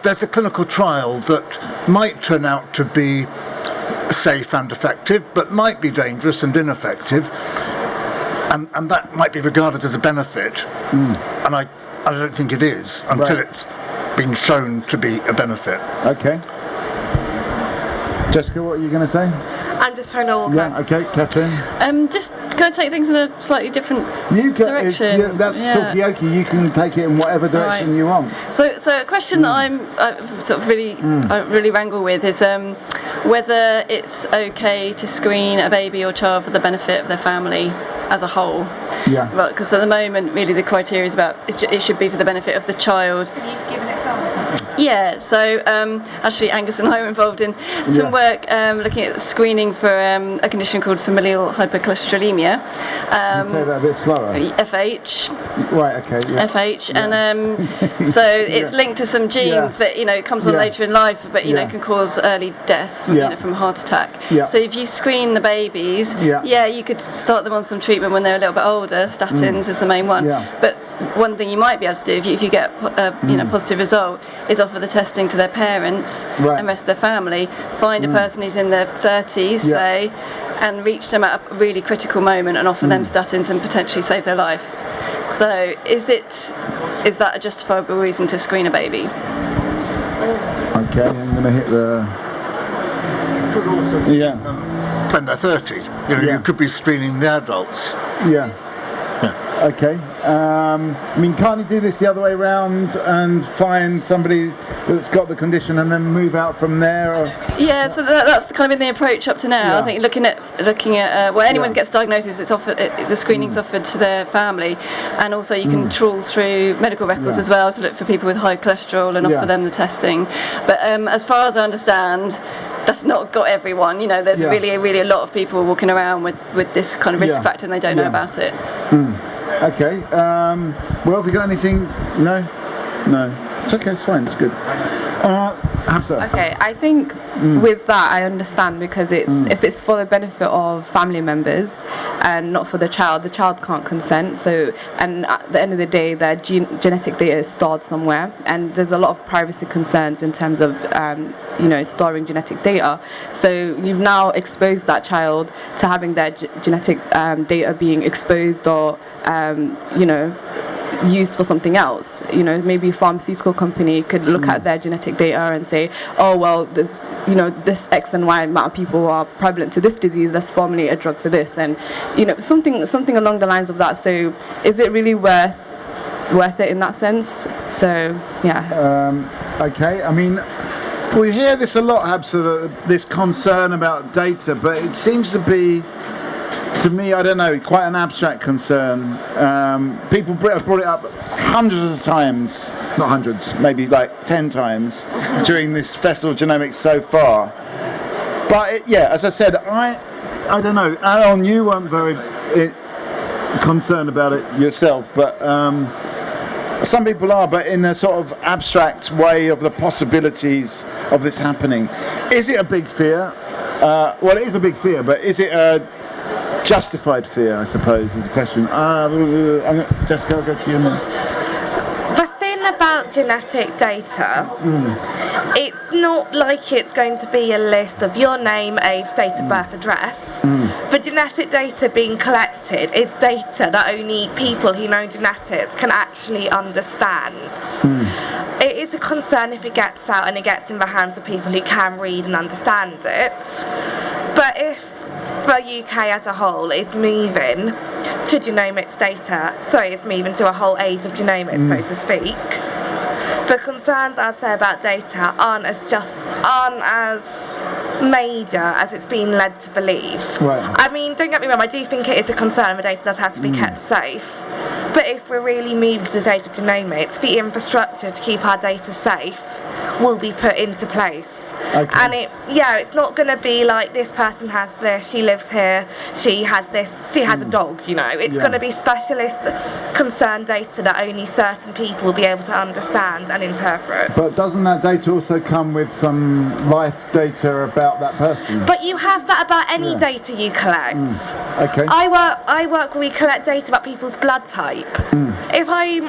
C: there's a clinical trial that might turn out to be safe and effective, but might be dangerous and ineffective, and that might be regarded as a benefit. And I don't think it is until it's been shown to be a benefit.
A: Okay. Jessica, what are you going to say?
B: I'm just trying to
A: okay, Catherine.
P: Just can I take things in a slightly different direction?
A: That's Talkaoke. You can take it in whatever direction you want.
P: So a question that I'm sort of really wrangle with is whether it's okay to screen a baby or child for the benefit of their family as a whole. Right, because at the moment, really, the criteria is about it should be for the benefit of the child.
B: Can you give an example?
P: Yeah, so actually Angus and I were involved in some work looking at screening for a condition called familial hypercholesterolemia.
A: Can you say that a bit slower?
P: FH.
A: Right, okay.
P: FH, and so it's linked to some genes, but you know it comes on later in life, but you know can cause early death from heart attack. So if you screen the babies, you could start them on some treatment when they're a little bit older. Statins is the main one, but one thing you might be able to do if you get a positive result is offer the testing to their parents and rest of their family. Find a person who's in their 30s, say, and reach them at a really critical moment and offer them statins and potentially save their life. So is that a justifiable reason to screen a baby?
A: Okay, I'm going to hit the...
C: when they're 30, you could be screening the adults.
A: Okay. I mean, can't you do this the other way around and find somebody that's got the condition and then move out from there? Or?
P: Yeah, so that's kind of been the approach up to now. I think looking at when anyone gets diagnosis, it's offered, the screening's offered to their family, and also you can trawl through medical records as well to look for people with high cholesterol and offer them the testing. But as far as I understand, that's not got everyone. You know, there's really a lot of people walking around with this kind of risk factor and they don't know about it.
A: Okay. Well, have you got anything? No. It's okay. It's fine. It's good. Hamza.
Q: Okay, I think with that I understand, because if it's for the benefit of family members and not for the child can't consent. So, and at the end of the day, their genetic data is stored somewhere, and there's a lot of privacy concerns in terms of storing genetic data. So you've now exposed that child to having their genetic data being exposed or used for something else. Maybe a pharmaceutical company could look at their genetic data and say, oh well, there's this X and Y amount of people are prevalent to this disease, let's formulate a drug for this, and something along the lines of that. So is it really worth it in that sense? So
A: okay. I mean, we hear this a lot, Habsa, this concern about data, but it seems to be, to me, I don't know, quite an abstract concern. People have brought it up hundreds of times, not hundreds, maybe like 10 times during this Festival of Genomics so far. But as I said, I don't know. Alan, you weren't very concerned about it yourself, but some people are, but in a sort of abstract way of the possibilities of this happening. Is it a big fear? Well, it is a big fear, but is it a justified fear, I suppose, is the question. Jessica, I'll go to you now.
B: The thing about genetic data, it's not like it's going to be a list of your name, age, date of birth, address. The genetic data being collected is data that only people who know genetics can actually understand. It is a concern if it gets out and it gets in the hands of people who can read and understand it. But if the UK as a whole is moving to genomics data, it's moving to a whole age of genomics, so to speak, the concerns I'd say about data aren't as major as it's been led to believe.
A: Right.
B: I mean, don't get me wrong, I do think it is a concern the data does have to be kept safe, but if we're really moving to the data of genomics, the infrastructure to keep our data safe will be put into place.
A: Okay.
B: And it's not going to be like this person has this, she lives here, she has this, she has a dog, It's going to be specialist concerned data that only certain people will be able to understand and interpret.
A: But doesn't that data also come with some life data about that person?
B: But you have that about any data you collect.
A: Okay.
B: I work where we collect data about people's blood type. If I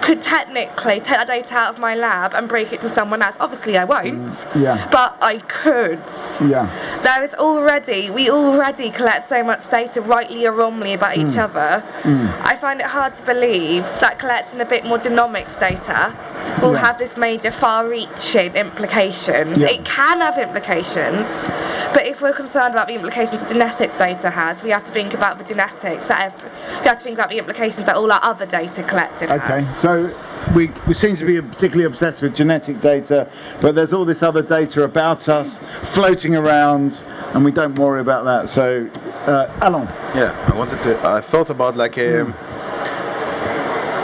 B: could technically take that data out of my lab and break it to someone else, obviously I won't. But I could. We already collect so much data, rightly or wrongly, about each other. I find it hard to believe that collecting a bit more genomics data will have this major far-reaching implications. It can have implications, but if we're concerned about the implications that genetics data has, we have to think about the genetics. We have to think about the implications that all our other data collected has.
A: Okay, so we seem to be particularly obsessed with genetic data, but there's all this other data about us floating around, and we don't worry about that. So, Alain.
E: Yeah, I thought about like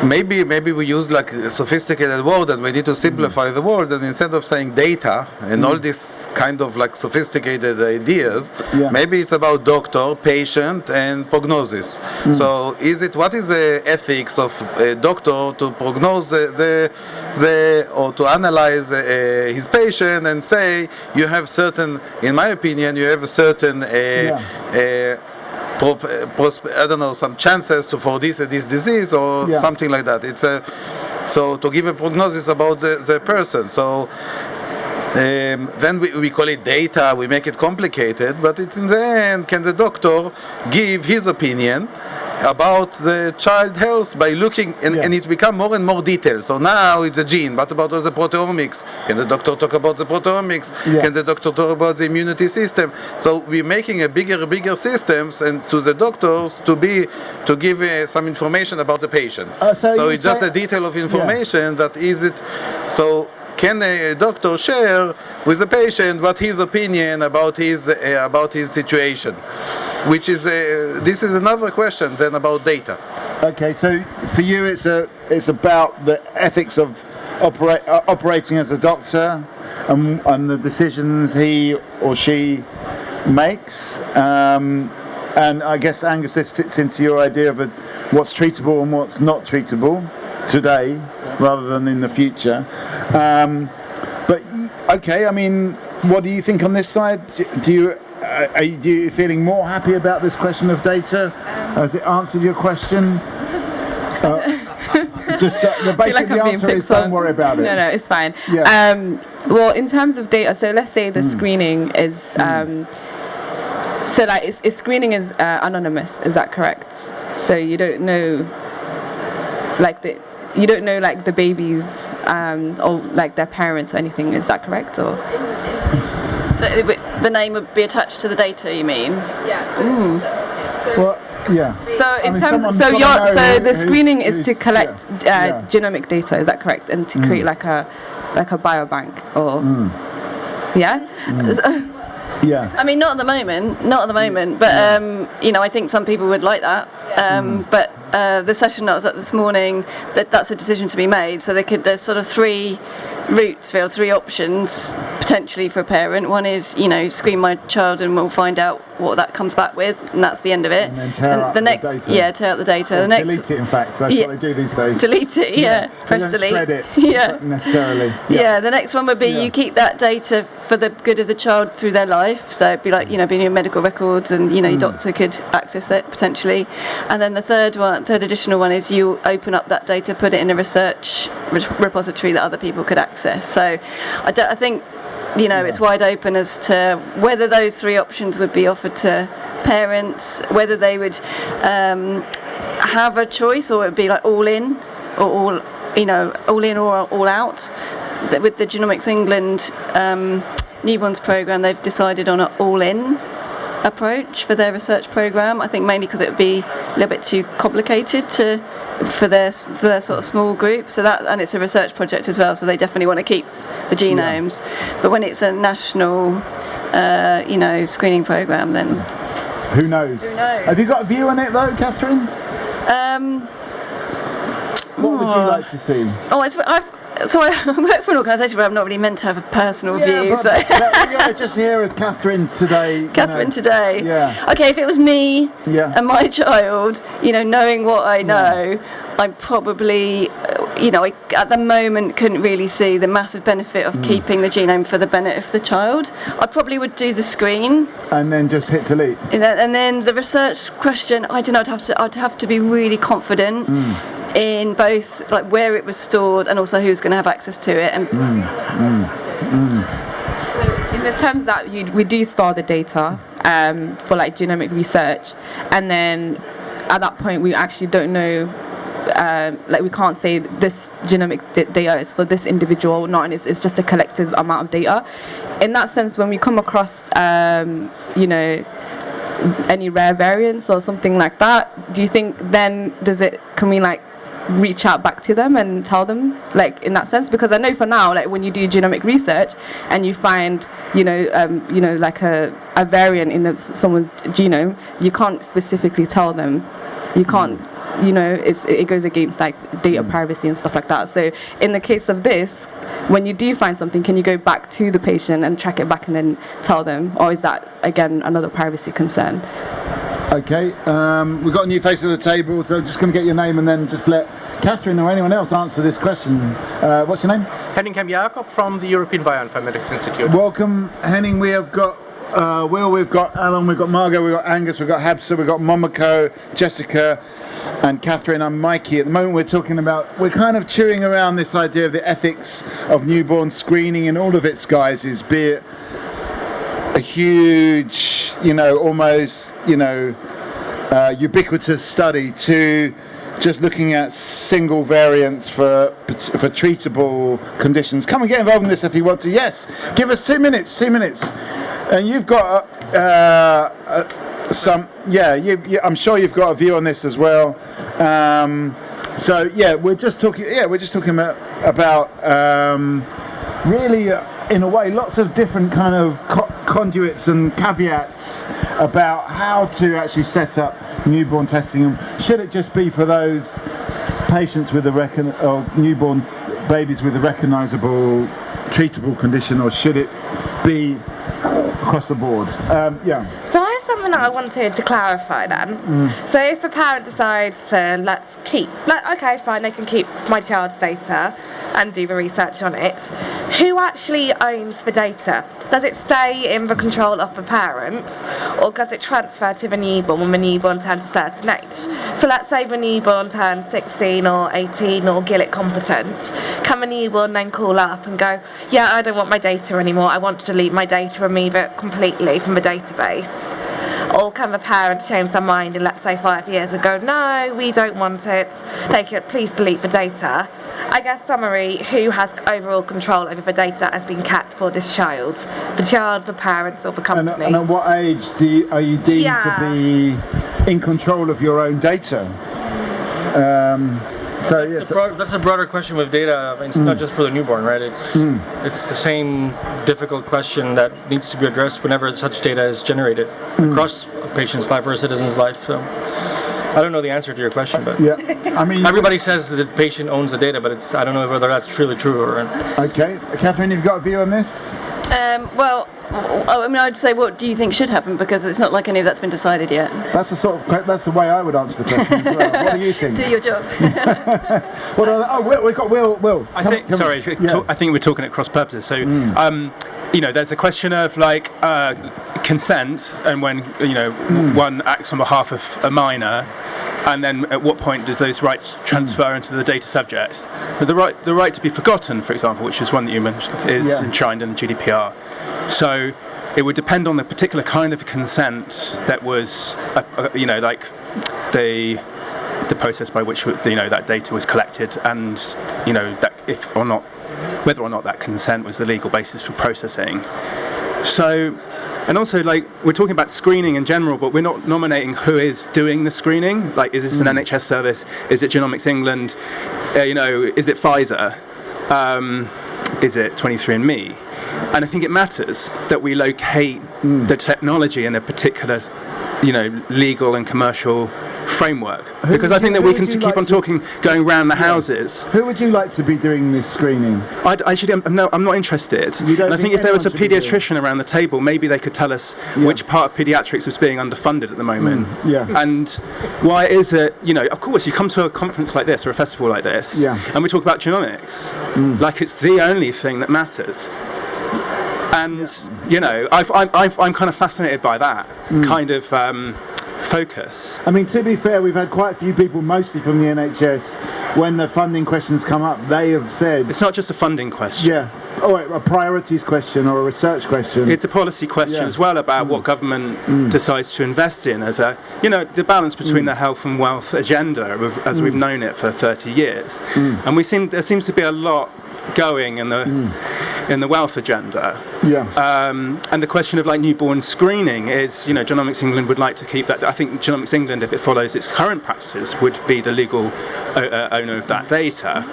E: maybe we use like a sophisticated word and we need to simplify the word, and instead of saying data and all these kind of like sophisticated ideas, maybe it's about doctor, patient and prognosis. So what is the ethics of a doctor to prognose or to analyze his patient and say you have certain, in my opinion, you have a certain I don't know, some chances for this disease or something like that. It's so to give a prognosis about the person. So then we call it data. We make it complicated, but it's in the end, can the doctor give his opinion about the child health by looking, and it's become more and more detailed. So now it's a gene, but about the proteomics. Can the doctor talk about the proteomics? Can the doctor talk about the immunity system? So we're making a bigger systems, and to the doctors to give some information about the patient. So it's just a detail of information that is it. So can a doctor share with the patient what his opinion about his situation? Which is this is another question than about data.
A: Okay, so for you, it's about the ethics of operating as a doctor and the decisions he or she makes. And I guess, Angus, this fits into your idea of what's treatable and what's not treatable today, rather than in the future. But okay, I mean, what do you think on this side? Are you feeling more happy about this question of data? Has it answered your question? The answer is don't worry about it.
Q: No, it's fine.
A: Yeah.
Q: Well, in terms of data, so let's say the screening is so like screening is anonymous. Is that correct? So you don't know like the babies or like their parents or anything. Is that correct? Or
P: the name would be attached to the data, you mean?
Q: So the screening is to collect genomic data. Is that correct? And to create like a biobank or
A: Yeah.
P: I mean, not at the moment. But I think some people would like that. But the session that was at this morning, that's a decision to be made. So there's sort of three routes, or three options potentially for a parent. One is, screen my child and we'll find out what that comes back with, and that's the end of it.
A: And then tear out the data.
P: Yeah, tear out the data.
A: Or delete it, in fact. That's what they do these days.
P: Delete it, press delete.
A: Shred it,
P: not
A: necessarily.
P: Yeah, the next one would be you keep that data for the good of the child through their life. So it'd be like, being in your medical records, and your doctor could access it potentially. And then the third additional one is you open up that data, put it in a research repository that other people could access. So I think it's wide open as to whether those three options would be offered to parents, whether they would have a choice, or it would be like all in or all out. With the Genomics England newborns programme, they've decided on an all-in approach for their research programme. I think mainly because it would be a little bit too complicated for their sort of small group. So and it's a research project as well. So they definitely want to keep the genomes. Yeah. But when it's a national, screening programme, then
A: who knows? Have you got a view on it though, Catherine? What would you like to see?
P: I work for an organisation where I'm not really meant to have a personal view.
A: But just here with Catherine today.
P: Today.
A: Yeah.
P: Okay, if it was me and my child, knowing what I know, I probably, I, at the moment couldn't really see the massive benefit of keeping the genome for the benefit of the child. I probably would do the screen.
A: And then just hit delete.
P: And then the research question, I don't know, I'd have to be really confident in both like where it was stored and also who's going to have access to it. And
Q: So in the terms that we do store the data for like genomic research, and then at that point we actually don't know, we can't say this genomic data is for this individual, not, and it's just a collective amount of data. In that sense, when we come across any rare variants or something like that, do you think then can we reach out back to them and tell them in that sense? Because I know for now, when you do genomic research and you find a variant in someone's genome, you can't specifically tell them. You can't, it goes against data privacy and stuff like that. So in the case of this, when you do find something, can you go back to the patient and track it back and then tell them, or is that again another privacy concern?
A: Okay, we've got a new face at the table, so just going to get your name and then just let Catherine or anyone else answer this question. What's your name?
S: Henning Jakob from the European Bioinformatics Institute.
A: Welcome, Henning. We have got Will, we've got Alan, we've got Margot, we've got Angus, we've got Habsa, we've got Momoko, Jessica, and Catherine. I'm Mikey. At the moment we're kind of chewing around this idea of the ethics of newborn screening and all of its guises, be it a huge, almost, ubiquitous study to just looking at single variants for treatable conditions. Come and get involved in this if you want to. Yes, give us 2 minutes. 2 minutes, and you've got some. Yeah, I'm sure you've got a view on this as well. So yeah, we're just talking. Yeah, we're just talking about really. In a way, lots of different kind of conduits and caveats about how to actually set up newborn testing. Should it just be for those patients with or newborn babies with a recognisable, treatable condition, or should it be across the board? Yeah.
B: So I have something that I wanted to clarify then. So if a parent decides to okay, fine, they can keep my child's data and do the research on it, who actually owns the data? Does it stay in the control of the parents, or does it transfer to the newborn when the newborn turns a certain age? So let's say the newborn turns 16 or 18 or GILIT competent. Can the newborn then call up and go, yeah, I don't want my data anymore, I want to delete my data, remove it completely from the database? Or can the parents change their mind in, let's say, 5 years and go, no, we don't want it, please delete the data? I guess, summary, who has overall control over the data that has been kept for this child? The child, the parents, or the company?
A: And at what age are you deemed to be in control of your own data?
K: That's a broader question with data. It's not just for the newborn, right? It's the same difficult question that needs to be addressed whenever such data is generated across a patient's life or a citizen's life. So I don't know the answer to your question, but
A: I mean,
K: everybody says that the patient owns the data, but I don't know whether that's truly true or.
A: Okay, Catherine, you've got a view on this?
P: Well, I mean, I'd say, what do you think should happen? Because it's not like any of that's been decided yet.
A: That's the way I would answer the question as well. What do you think?
P: Do your job.
A: We've got Will.
T: I think we're talking at cross purposes. So, there's a question of consent, and when one acts on behalf of a minor, and then at what point does those rights transfer into the data subject? But the right to be forgotten, for example, which is one that you mentioned, is enshrined in the GDPR. So it would depend on the particular kind of consent that was, the process by which that data was collected, and that whether or not that consent was the legal basis for processing. So. And also, we're talking about screening in general, but we're not nominating who is doing the screening. Is this an NHS service? Is it Genomics England? Is it Pfizer? Is it 23andMe? And I think it matters that we locate the technology in a particular, legal and commercial framework, because I think that we can keep on going round the houses.
A: Who would you like to be doing this screening?
T: I'm not interested. And I think if there was a paediatrician around the table, maybe they could tell us which part of paediatrics was being underfunded at the moment. And why is it, of course you come to a conference like this or a festival like this, and we talk about genomics, like it's the only thing that matters. And I'm kind of fascinated by that kind of focus.
A: I mean, to be fair, we've had quite a few people, mostly from the NHS, when the funding questions come up, they have said...
T: It's not just a funding question.
A: Or a priorities question or a research question.
T: It's a policy question as well about what government decides to invest in as the balance between the health and wealth agenda as we've known it for 30 years. And there seems to be a lot going in the wealth agenda. And the question of newborn screening is, Genomics England would like to keep that. I think Genomics England, if it follows its current practices, would be the legal owner of that data.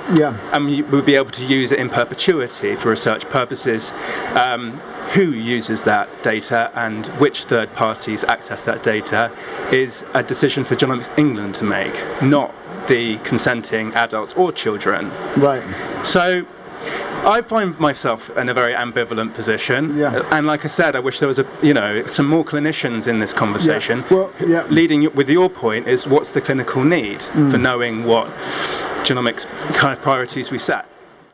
T: And we would be able to use it in perpetuity for research purposes. Who uses that data and which third parties access that data is a decision for Genomics England to make, not the consenting adults or children. So I find myself in a very ambivalent position, and like I said, I wish there was some more clinicians in this conversation. Leading with your point is, what's the clinical need for knowing what genomics kind of priorities we set?